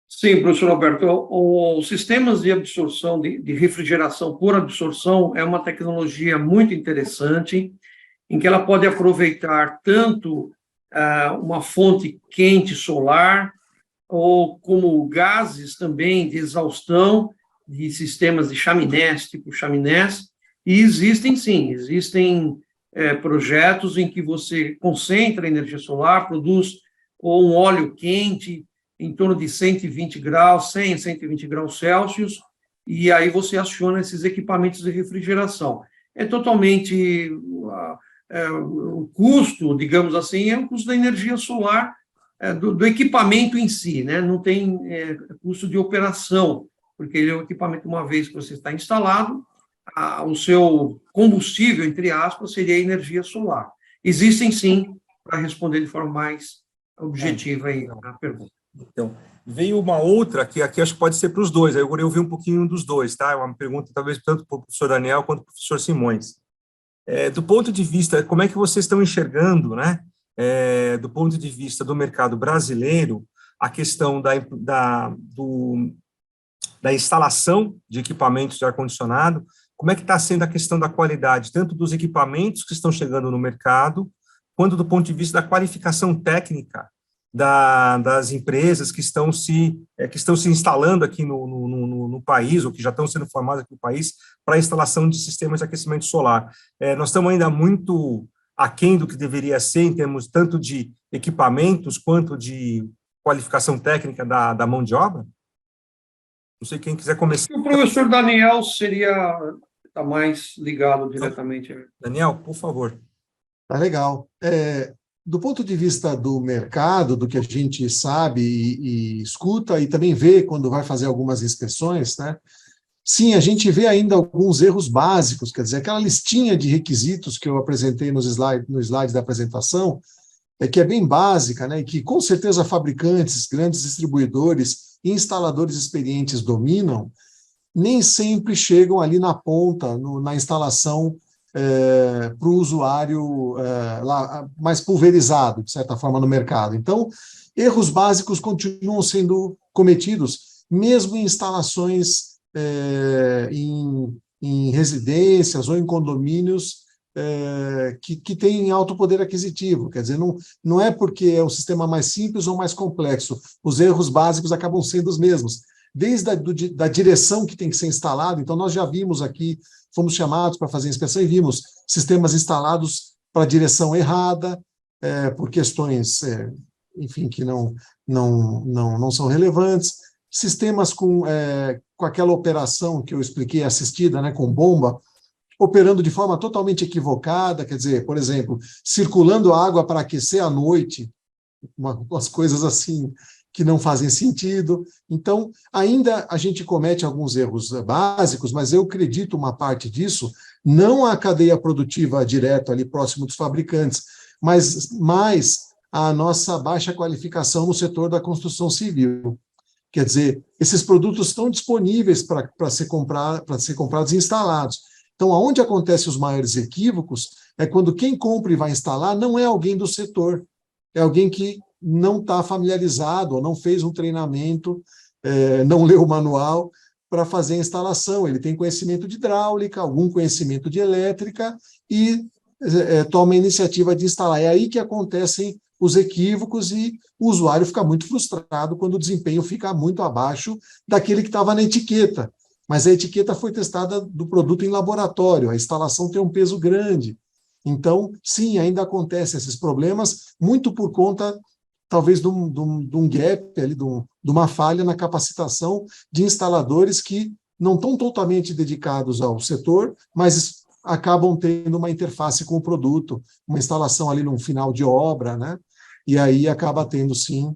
Sim, professor Alberto, os sistemas de absorção, de refrigeração por absorção, é uma tecnologia muito interessante, em que ela pode aproveitar tanto uma fonte quente solar, ou como gases também de exaustão, de sistemas de chaminés, tipo chaminés, e existem projetos em que você concentra energia solar, produz com um óleo quente, em torno de 120 graus, 120 graus Celsius, e aí você aciona esses equipamentos de refrigeração. É totalmente... o custo, digamos assim, é o custo da energia solar, do equipamento em si, né? Não tem custo de operação, porque ele é um equipamento, uma vez que você está instalado, o seu combustível, entre aspas, seria a energia solar. Existem, sim, para responder de forma mais objetiva aí a pergunta. Então, veio uma outra, que aqui acho que pode ser para os dois, aí eu vou ouvir um pouquinho dos dois, tá? É uma pergunta, talvez, tanto para o professor Daniel quanto para o professor Simões. Do ponto de vista, como é que vocês estão enxergando, né, do ponto de vista do mercado brasileiro, a questão da instalação de equipamentos de ar-condicionado, como é que está sendo a questão da qualidade, tanto dos equipamentos que estão chegando no mercado, quanto do ponto de vista da qualificação técnica das empresas que estão se instalando aqui no país, ou que já estão sendo formadas aqui no país, para a instalação de sistemas de aquecimento solar. Nós estamos ainda muito aquém do que deveria ser, em termos tanto de equipamentos, quanto de qualificação técnica da mão de obra? Não sei quem quiser começar. O professor Daniel está mais ligado diretamente. Daniel, por favor. Tá legal. Do ponto de vista do mercado, do que a gente sabe e escuta, e também vê quando vai fazer algumas inspeções, né? Sim, a gente vê ainda alguns erros básicos, quer dizer, aquela listinha de requisitos que eu apresentei no slide da apresentação, que é bem básica, né? E que com certeza fabricantes, grandes distribuidores e instaladores experientes dominam, nem sempre chegam ali na ponta, na instalação, para o usuário lá, mais pulverizado, de certa forma, no mercado. Então, erros básicos continuam sendo cometidos, mesmo em instalações em residências ou em condomínios que têm alto poder aquisitivo. Quer dizer, não é porque é um sistema mais simples ou mais complexo, os erros básicos acabam sendo os mesmos. Desde da direção que tem que ser instalado, então nós já vimos aqui, fomos chamados para fazer inspeção e vimos sistemas instalados para a direção errada, por questões, enfim, que não são relevantes, sistemas com aquela operação que eu expliquei, assistida, né, com bomba, operando de forma totalmente equivocada, quer dizer, por exemplo, circulando água para aquecer à noite, umas coisas assim que não fazem sentido. Então, ainda a gente comete alguns erros básicos, mas eu acredito uma parte disso, não a cadeia produtiva direta ali próximo dos fabricantes, mas mais a nossa baixa qualificação no setor da construção civil. Quer dizer, esses produtos estão disponíveis para ser comprados e instalados. Então, aonde acontecem os maiores equívocos é quando quem compra e vai instalar não é alguém do setor, é alguém que não está familiarizado ou não fez um treinamento, não leu o manual para fazer a instalação. Ele tem conhecimento de hidráulica, algum conhecimento de elétrica e toma a iniciativa de instalar. É aí que acontecem os equívocos e o usuário fica muito frustrado quando o desempenho fica muito abaixo daquele que estava na etiqueta. Mas a etiqueta foi testada do produto em laboratório, a instalação tem um peso grande. Então, sim, ainda acontecem esses problemas, muito por conta talvez de um gap, ali, de uma falha na capacitação de instaladores que não estão totalmente dedicados ao setor, mas acabam tendo uma interface com o produto, uma instalação ali no final de obra, né? E aí acaba tendo, sim,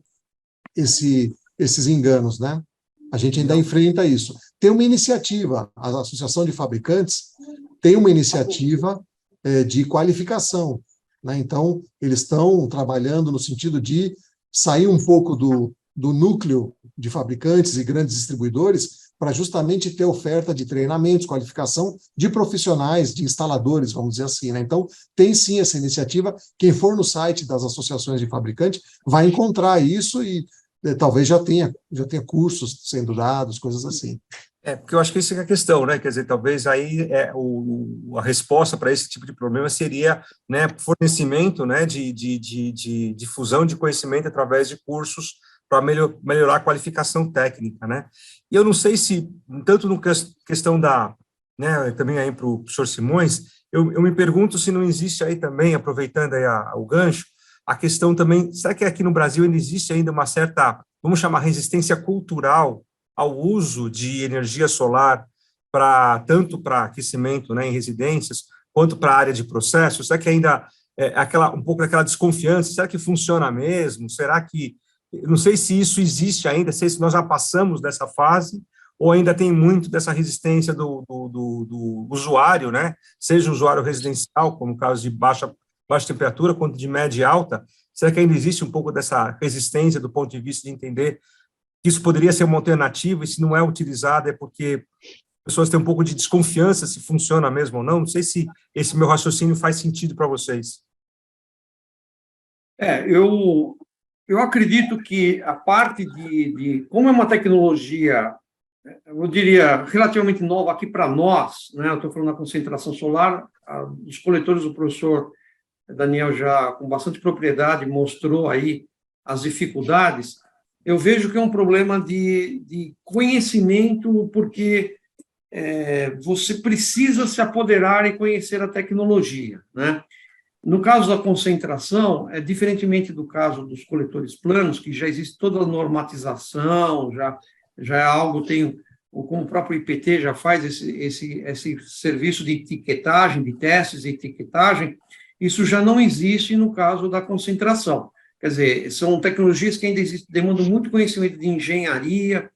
esses enganos, né? A gente ainda enfrenta isso. Tem uma iniciativa, a Associação de Fabricantes tem uma iniciativa de qualificação, né? Então, eles estão trabalhando no sentido de sair um pouco do núcleo de fabricantes e grandes distribuidores para justamente ter oferta de treinamentos, qualificação de profissionais, de instaladores, vamos dizer assim, né? Então, tem sim essa iniciativa. Quem for no site das associações de fabricantes vai encontrar isso e talvez já tenha cursos sendo dados, coisas assim. Porque eu acho que isso é a questão, né? Quer dizer, talvez aí a resposta para esse tipo de problema seria, né, fornecimento, né, de difusão de conhecimento através de cursos para melhorar a qualificação técnica, né? E eu não sei se, tanto no questão da, né, também aí para o professor Simões, eu me pergunto se não existe aí também, aproveitando aí o gancho, a questão também, será que aqui no Brasil ainda existe ainda uma certa, vamos chamar, resistência cultural ao uso de energia solar tanto para aquecimento, né, em residências, quanto para a área de processos? Será que ainda um pouco daquela desconfiança? Será que funciona mesmo? Será que, eu não sei se isso existe ainda, sei se nós já passamos dessa fase, ou ainda tem muito dessa resistência do usuário, né, seja o usuário residencial, como o caso de baixa temperatura, quanto de média e alta. Será que ainda existe um pouco dessa resistência do ponto de vista de entender que isso poderia ser uma alternativa e se não é utilizada é porque pessoas têm um pouco de desconfiança se funciona mesmo ou não? Não sei se esse meu raciocínio faz sentido para vocês. Eu acredito que a parte como é uma tecnologia, eu diria, relativamente nova aqui para nós, né? Eu estou falando da concentração solar, os coletores do professor Daniel já, com bastante propriedade, mostrou aí as dificuldades. Eu vejo que é um problema de conhecimento, porque você precisa se apoderar e conhecer a tecnologia, né? No caso da concentração, diferentemente do caso dos coletores planos, que já existe toda a normatização, já é algo, como o próprio IPT já faz esse serviço de etiquetagem, de testes de etiquetagem, isso já não existe no caso da concentração. Quer dizer, são tecnologias que ainda demandam muito conhecimento de engenharia,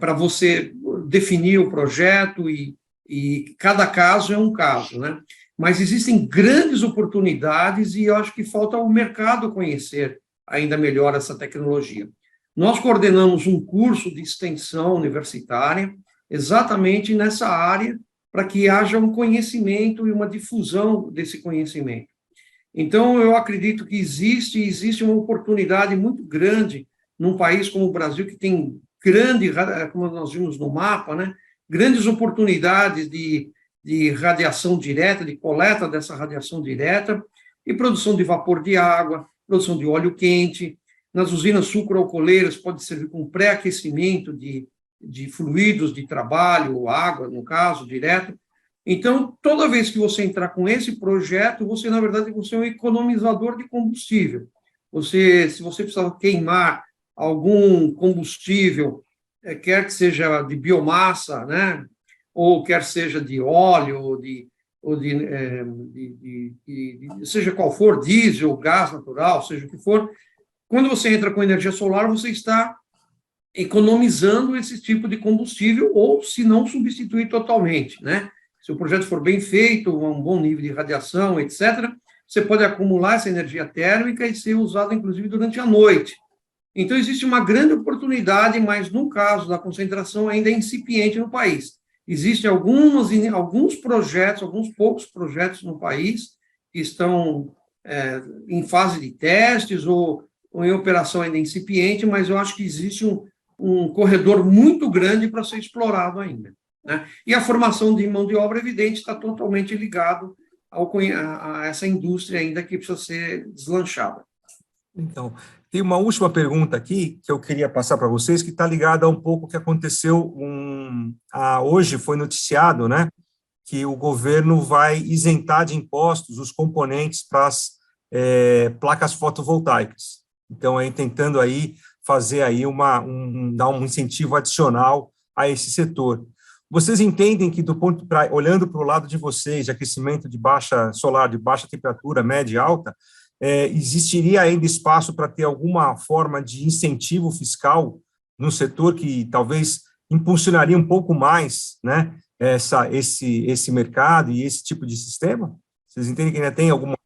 para você definir o projeto, e cada caso é um caso, né? Mas existem grandes oportunidades e eu acho que falta o mercado conhecer ainda melhor essa tecnologia. Nós coordenamos um curso de extensão universitária exatamente nessa área, para que haja um conhecimento e uma difusão desse conhecimento. Então, eu acredito que existe uma oportunidade muito grande num país como o Brasil, que tem como nós vimos no mapa, né, grandes oportunidades de radiação direta, de coleta dessa radiação direta, e produção de vapor de água, produção de óleo quente. Nas usinas sucroalcooleiras pode servir como pré-aquecimento de fluidos de trabalho, água, no caso, direto. Então, toda vez que você entrar com esse projeto, você, na verdade, você é um economizador de combustível. Se você precisar queimar algum combustível, quer que seja de biomassa, né, ou quer seja de óleo, seja qual for, diesel, gás natural, seja o que for, quando você entra com energia solar, você está economizando esse tipo de combustível, ou se não substituir totalmente, né? Se o projeto for bem feito, um bom nível de radiação, etc., você pode acumular essa energia térmica e ser usada, inclusive, durante a noite. Então, existe uma grande oportunidade, mas, no caso da concentração, ainda é incipiente no país. Existem alguns projetos, alguns poucos projetos no país que estão em fase de testes ou em operação ainda incipiente, mas eu acho que existe um corredor muito grande para ser explorado ainda, né? E a formação de mão de obra, evidente, está totalmente ligado a essa indústria ainda que precisa ser deslanchada. Então, tem uma última pergunta aqui que eu queria passar para vocês, que está ligada a um pouco o que aconteceu hoje, foi noticiado, né, que o governo vai isentar de impostos os componentes para as placas fotovoltaicas. Então, aí tentando aí fazer aí dar um incentivo adicional a esse setor. Vocês entendem que, olhando para o lado de vocês, de aquecimento de solar, de baixa temperatura, média e alta, existiria ainda espaço para ter alguma forma de incentivo fiscal no setor que talvez impulsionaria um pouco mais, né, esse mercado e esse tipo de sistema? Vocês entendem que ainda tem alguma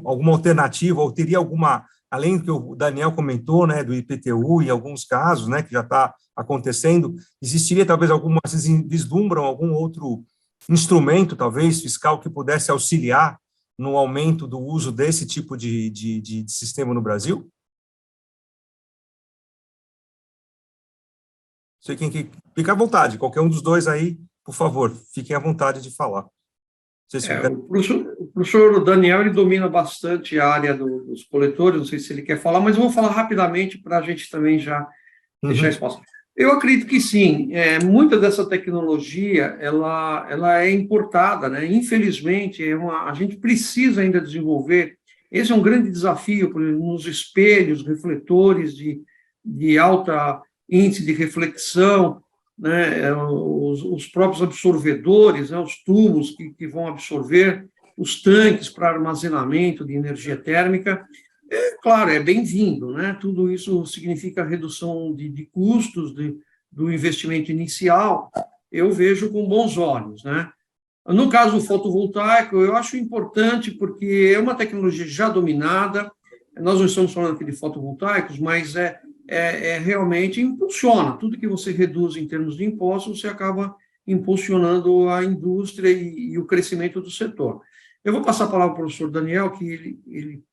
alternativa, ou teria alguma, além do que o Daniel comentou, né, do IPTU em alguns casos, né, que já está acontecendo, existiria talvez vocês vislumbram algum outro instrumento, talvez, fiscal, que pudesse auxiliar no aumento do uso desse tipo de sistema no Brasil? Sei quem fica à vontade, qualquer um dos dois aí, por favor, fiquem à vontade de falar. O professor Daniel, ele domina bastante a área dos coletores, não sei se ele quer falar, mas eu vou falar rapidamente para a gente também já deixar espaço. Eu acredito que sim, muita dessa tecnologia, ela é importada, né? Infelizmente, a gente precisa ainda desenvolver, esse é um grande desafio, por exemplo, nos espelhos, refletores de alta índice de reflexão, né? Os próprios absorvedores, né? Os tubos que vão absorver, os tanques para armazenamento de energia térmica. Claro, é bem-vindo, né? Tudo isso significa redução de custos do investimento inicial, eu vejo com bons olhos, né? No caso do fotovoltaico, eu acho importante porque é uma tecnologia já dominada, nós não estamos falando aqui de fotovoltaicos, mas realmente impulsiona, tudo que você reduz em termos de impostos, você acaba impulsionando a indústria e o crescimento do setor. Eu vou passar a palavra para o professor Daniel, que ele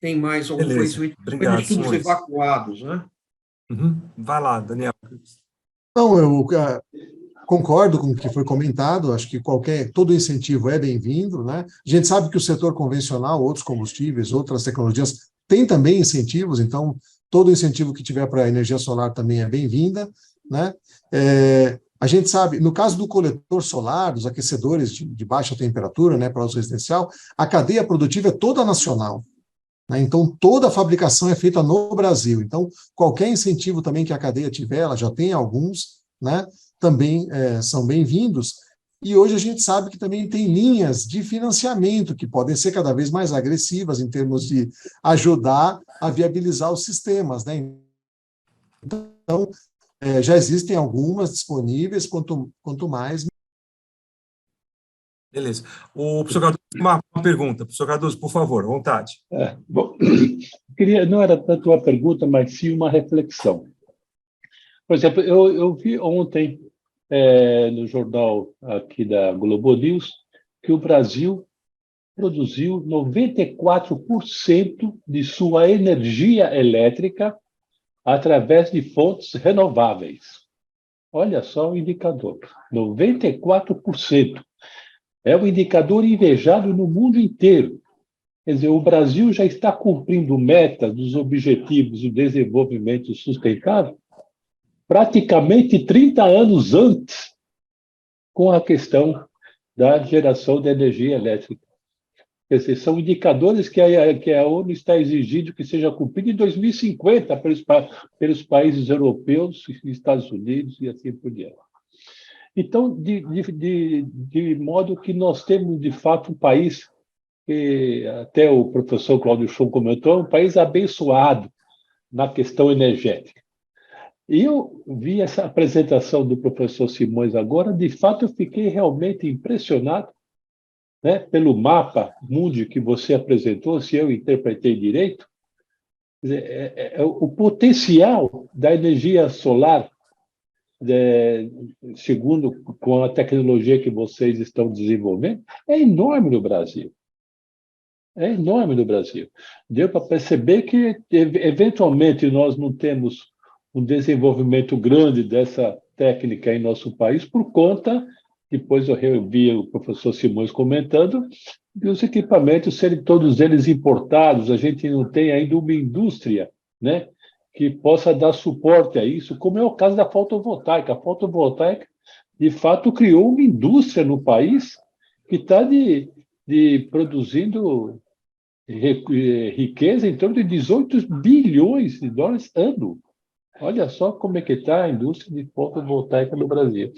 tem mais algum conhecimento de estudos evacuados, né? Vai lá, Daniel. Não, eu concordo com o que foi comentado, acho que todo incentivo é bem-vindo, né? A gente sabe que o setor convencional, outros combustíveis, outras tecnologias, tem também incentivos, então todo incentivo que tiver para a energia solar também é bem-vinda, né? A gente sabe, no caso do coletor solar, dos aquecedores de baixa temperatura, né, para uso residencial, a cadeia produtiva é toda nacional. Então, toda a fabricação é feita no Brasil. Então, qualquer incentivo também que a cadeia tiver, ela já tem alguns, né, também são bem-vindos. E hoje a gente sabe que também tem linhas de financiamento que podem ser cada vez mais agressivas em termos de ajudar a viabilizar os sistemas, né? Então, já existem algumas disponíveis, quanto mais. Beleza. O professor Cardoso, uma pergunta. Professor Cardoso, por favor, à vontade. Bom, não era tanto uma pergunta, mas sim uma reflexão. Por exemplo, eu vi ontem, no jornal aqui da Globo News, que o Brasil produziu 94% de sua energia elétrica através de fontes renováveis. Olha só o indicador, 94%. É um indicador invejado no mundo inteiro. Quer dizer, o Brasil já está cumprindo metas dos Objetivos do Desenvolvimento Sustentável praticamente 30 anos antes, com a questão da geração de energia elétrica. Quer dizer, são indicadores que a ONU está exigindo que seja cumprido em 2050 pelos países europeus, Estados Unidos e assim por diante. Então, de modo que nós temos, de fato, um país que, até o professor Cláudio Schum comentou, um país abençoado na questão energética. E eu vi essa apresentação do professor Simões agora, de fato, eu fiquei realmente impressionado, né, pelo mapa mundi que você apresentou, se eu interpretei direito. Quer dizer, o potencial da energia solar, segundo com a tecnologia que vocês estão desenvolvendo, é enorme no Brasil. É enorme no Brasil. Deu para perceber que, eventualmente, nós não temos um desenvolvimento grande dessa técnica em nosso país por conta, depois eu vi o professor Simões comentando, de os equipamentos serem todos eles importados, a gente não tem ainda uma indústria, né, que possa dar suporte a isso, como é o caso da fotovoltaica. A fotovoltaica, de fato, criou uma indústria no país que está produzindo riqueza em torno de 18 bilhões de dólares ano. Olha só como é que está a indústria de fotovoltaica no Brasil.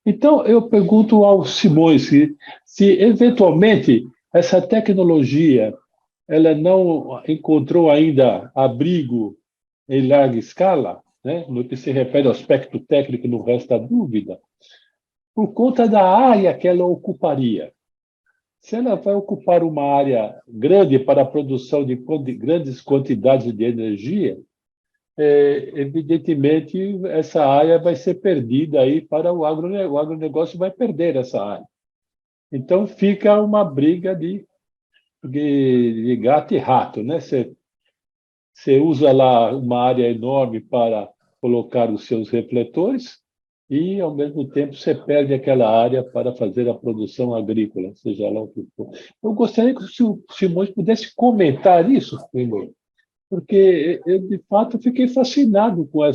Então, eu pergunto ao Simões se eventualmente essa tecnologia ela não encontrou ainda abrigo em larga escala, né, no que se refere ao aspecto técnico, no resta dúvida, por conta da área que ela ocuparia. Se ela vai ocupar uma área grande para a produção de grandes quantidades de energia, evidentemente, essa área vai ser perdida aí para o agronegócio. O agronegócio vai perder essa área. Então, fica uma briga de gato e rato, né? Você usa lá uma área enorme para colocar os seus refletores e, ao mesmo tempo, você perde aquela área para fazer a produção agrícola, seja lá o que for. Eu gostaria que o Simões pudesse comentar isso, primeiro, porque eu, de fato, fiquei fascinado com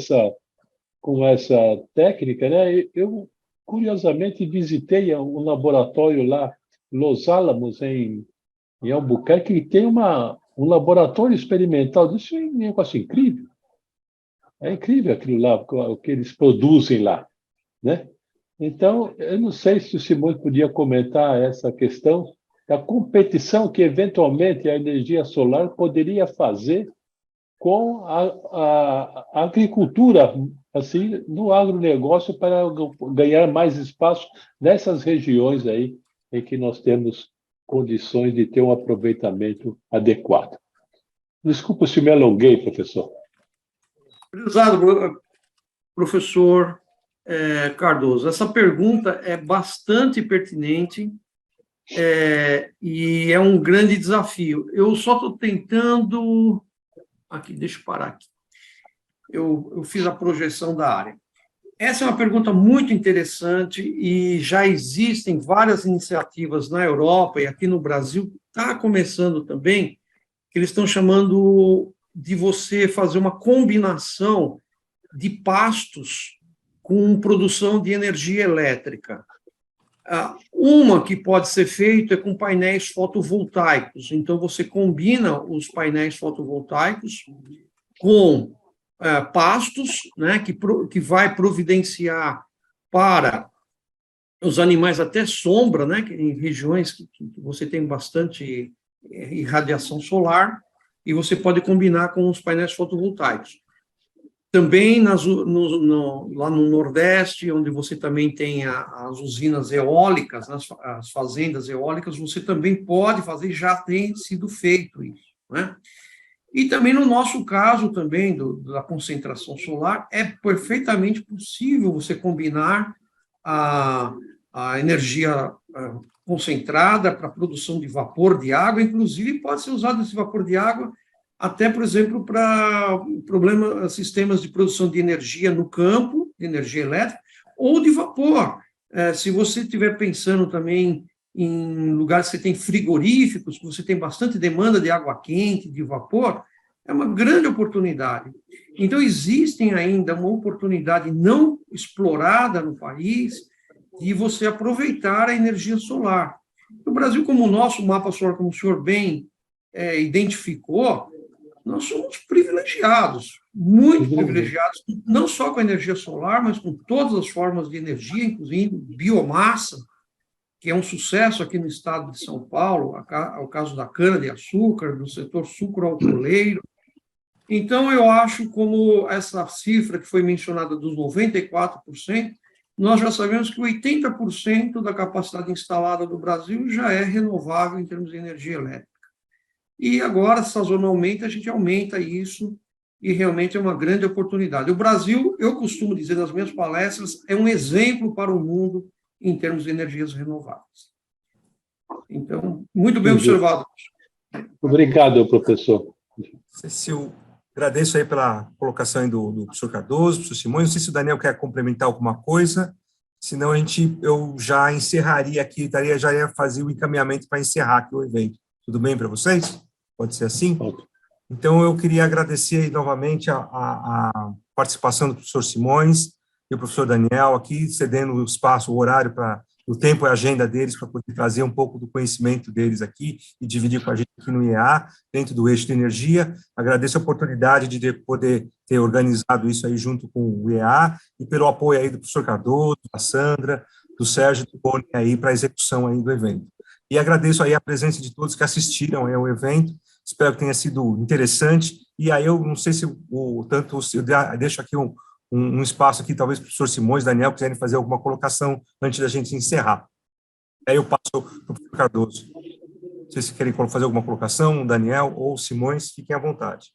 essa técnica, né? Eu, curiosamente, visitei um laboratório lá, Los Alamos, em Albuquerque, que tem um laboratório experimental. Isso é um negócio incrível. É incrível aquilo lá, o que eles produzem lá, né? Então, eu não sei se o Simões podia comentar essa questão da competição que, eventualmente, a energia solar poderia fazer com a agricultura, assim, no agronegócio, para ganhar mais espaço nessas regiões aí em que nós temos condições de ter um aproveitamento adequado. Desculpa se me alonguei, professor. Prezado professor Cardoso, essa pergunta é bastante pertinente e é um grande desafio. Eu só estou tentando... Aqui, deixa eu parar aqui. Eu fiz a projeção da área. Essa é uma pergunta muito interessante e já existem várias iniciativas na Europa e aqui no Brasil, está começando também, que eles estão chamando de você fazer uma combinação de pastos com produção de energia elétrica. Uma que pode ser feita é com painéis fotovoltaicos. Então, você combina os painéis fotovoltaicos com pastos, né, que vai providenciar para os animais até sombra, né, em regiões que você tem bastante irradiação solar, e você pode combinar com os painéis fotovoltaicos. Também lá no Nordeste, onde você também tem as usinas eólicas, as fazendas eólicas, você também pode fazer, já tem sido feito isso, né? E também no nosso caso também da concentração solar, é perfeitamente possível você combinar a energia concentrada para a produção de vapor de água, inclusive pode ser usado esse vapor de água até, por exemplo, para sistemas de produção de energia no campo, de energia elétrica, ou de vapor. Se você estiver pensando também em lugares que você tem frigoríficos, que você tem bastante demanda de água quente, de vapor, é uma grande oportunidade. Então, existem ainda uma oportunidade não explorada no país de você aproveitar a energia solar. No Brasil, como o nosso mapa solar, como o senhor bem identificou, nós somos privilegiados, muito privilegiados, não só com a energia solar, mas com todas as formas de energia, inclusive biomassa, que é um sucesso aqui no estado de São Paulo, ao caso da cana-de-açúcar, do setor sucroalcooleiro. Então, eu acho como essa cifra que foi mencionada dos 94%, nós já sabemos que 80% da capacidade instalada do Brasil já é renovável em termos de energia elétrica. E agora, sazonalmente, a gente aumenta isso e realmente é uma grande oportunidade. O Brasil, eu costumo dizer nas minhas palestras, é um exemplo para o mundo em termos de energias renováveis. Então, muito bem observado. Obrigado, professor. Cecil, agradeço aí pela colocação aí do professor Cardoso, professor Simões. Não sei se o Daniel quer complementar alguma coisa, senão eu já encerraria aqui, já ia fazer o encaminhamento para encerrar aqui o evento. Tudo bem para vocês? Pode ser assim? Então, eu queria agradecer aí novamente a participação do professor Simões e o professor Daniel aqui, cedendo o espaço, o horário para o tempo e a agenda deles para poder trazer um pouco do conhecimento deles aqui e dividir com a gente aqui no IEA, dentro do eixo de energia. Agradeço a oportunidade de poder ter organizado isso aí junto com o IEA e pelo apoio aí do professor Cardoso, da Sandra, do Sérgio e do Boni aí para a execução aí do evento. E agradeço aí a presença de todos que assistiram aí ao evento. Espero que tenha sido interessante. E aí eu não sei se eu deixo aqui um espaço aqui, talvez o professor Simões, Daniel, quiserem fazer alguma colocação antes da gente encerrar. Aí eu passo para o professor Cardoso. Não sei se querem fazer alguma colocação, Daniel ou Simões, fiquem à vontade.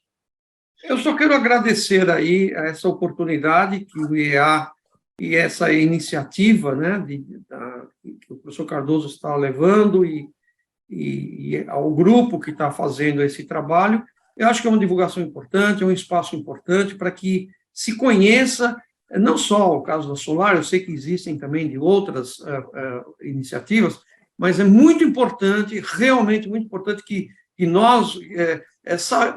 Eu só quero agradecer aí essa oportunidade que o IEA e essa iniciativa, né, que o professor Cardoso está levando e ao grupo que está fazendo esse trabalho. Eu acho que é uma divulgação importante, é um espaço importante para que se conheça, não só o caso da Solar, eu sei que existem também de outras iniciativas, mas é muito importante, realmente muito importante que nós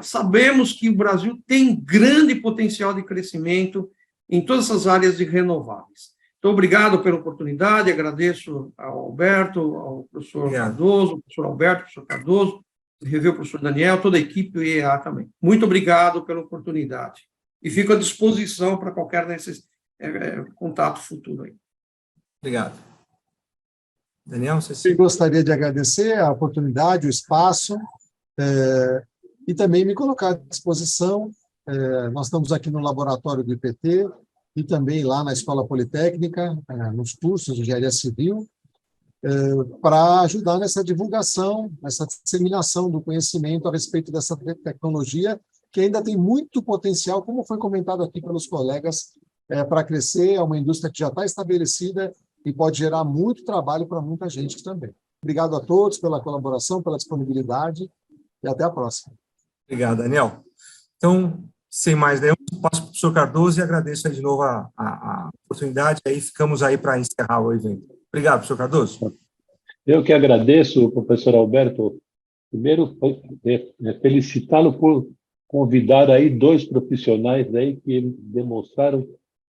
sabemos que o Brasil tem grande potencial de crescimento em todas essas áreas de renováveis. Então, obrigado pela oportunidade, agradeço ao Alberto, ao professor Cardoso, ao professor Alberto, ao professor Cardoso, o professor Daniel, toda a equipe do IEA também. Muito obrigado pela oportunidade. E fico à disposição para qualquer contato futuro aí. Obrigado. Daniel, você... Eu gostaria de agradecer a oportunidade, o espaço, e também me colocar à disposição. Nós estamos aqui no laboratório do IPT e também lá na Escola Politécnica, nos cursos de engenharia civil, para ajudar nessa divulgação, nessa disseminação do conhecimento a respeito dessa tecnologia, que ainda tem muito potencial, como foi comentado aqui pelos colegas, para crescer. É uma indústria que já está estabelecida e pode gerar muito trabalho para muita gente também. Obrigado a todos pela colaboração, pela disponibilidade e até a próxima. Obrigado, Daniel. Então, sem mais nenhum, passo para o professor Cardoso e agradeço aí de novo a oportunidade, aí ficamos aí para encerrar o evento. Obrigado, professor Cardoso. Eu que agradeço, professor Alberto. Primeiro, felicitá-lo por convidar aí 2 profissionais aí que demonstraram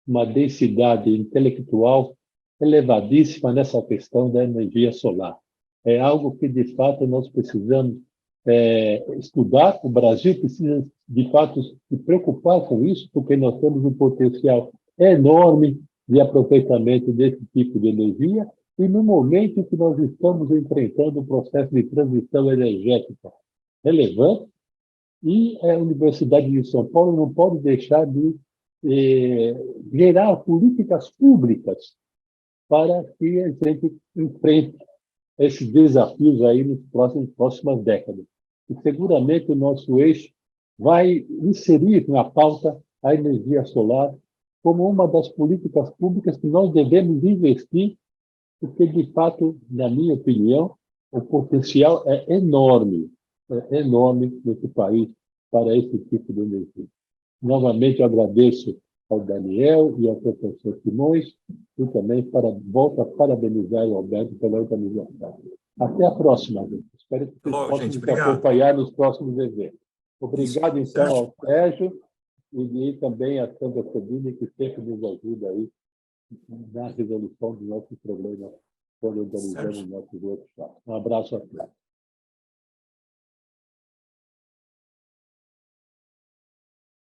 uma densidade intelectual elevadíssima nessa questão da energia solar. É algo que, de fato, nós precisamos estudar. O Brasil precisa, de fato, se preocupar com isso, porque nós temos um potencial enorme de aproveitamento desse tipo de energia e no momento em que nós estamos enfrentando um processo de transição energética relevante, e a Universidade de São Paulo não pode deixar de gerar políticas públicas para que a gente enfrente esses desafios aí nas próximas décadas. E seguramente o nosso eixo vai inserir na pauta a energia solar como uma das políticas públicas que nós devemos investir, porque, de fato, na minha opinião, o potencial é enorme nesse país para esse tipo de energia. Novamente, eu agradeço ao Daniel e ao professor Simões e também volto a parabenizar o Alberto pela organização. Até a próxima, gente. Espero que vocês possam nos acompanhar nos próximos eventos. Obrigado, então, ao Sérgio e também a Sandra Cedini, que sempre nos ajuda aí na resolução dos nossos problemas quando organizamos nossos workshops. Um abraço a todos.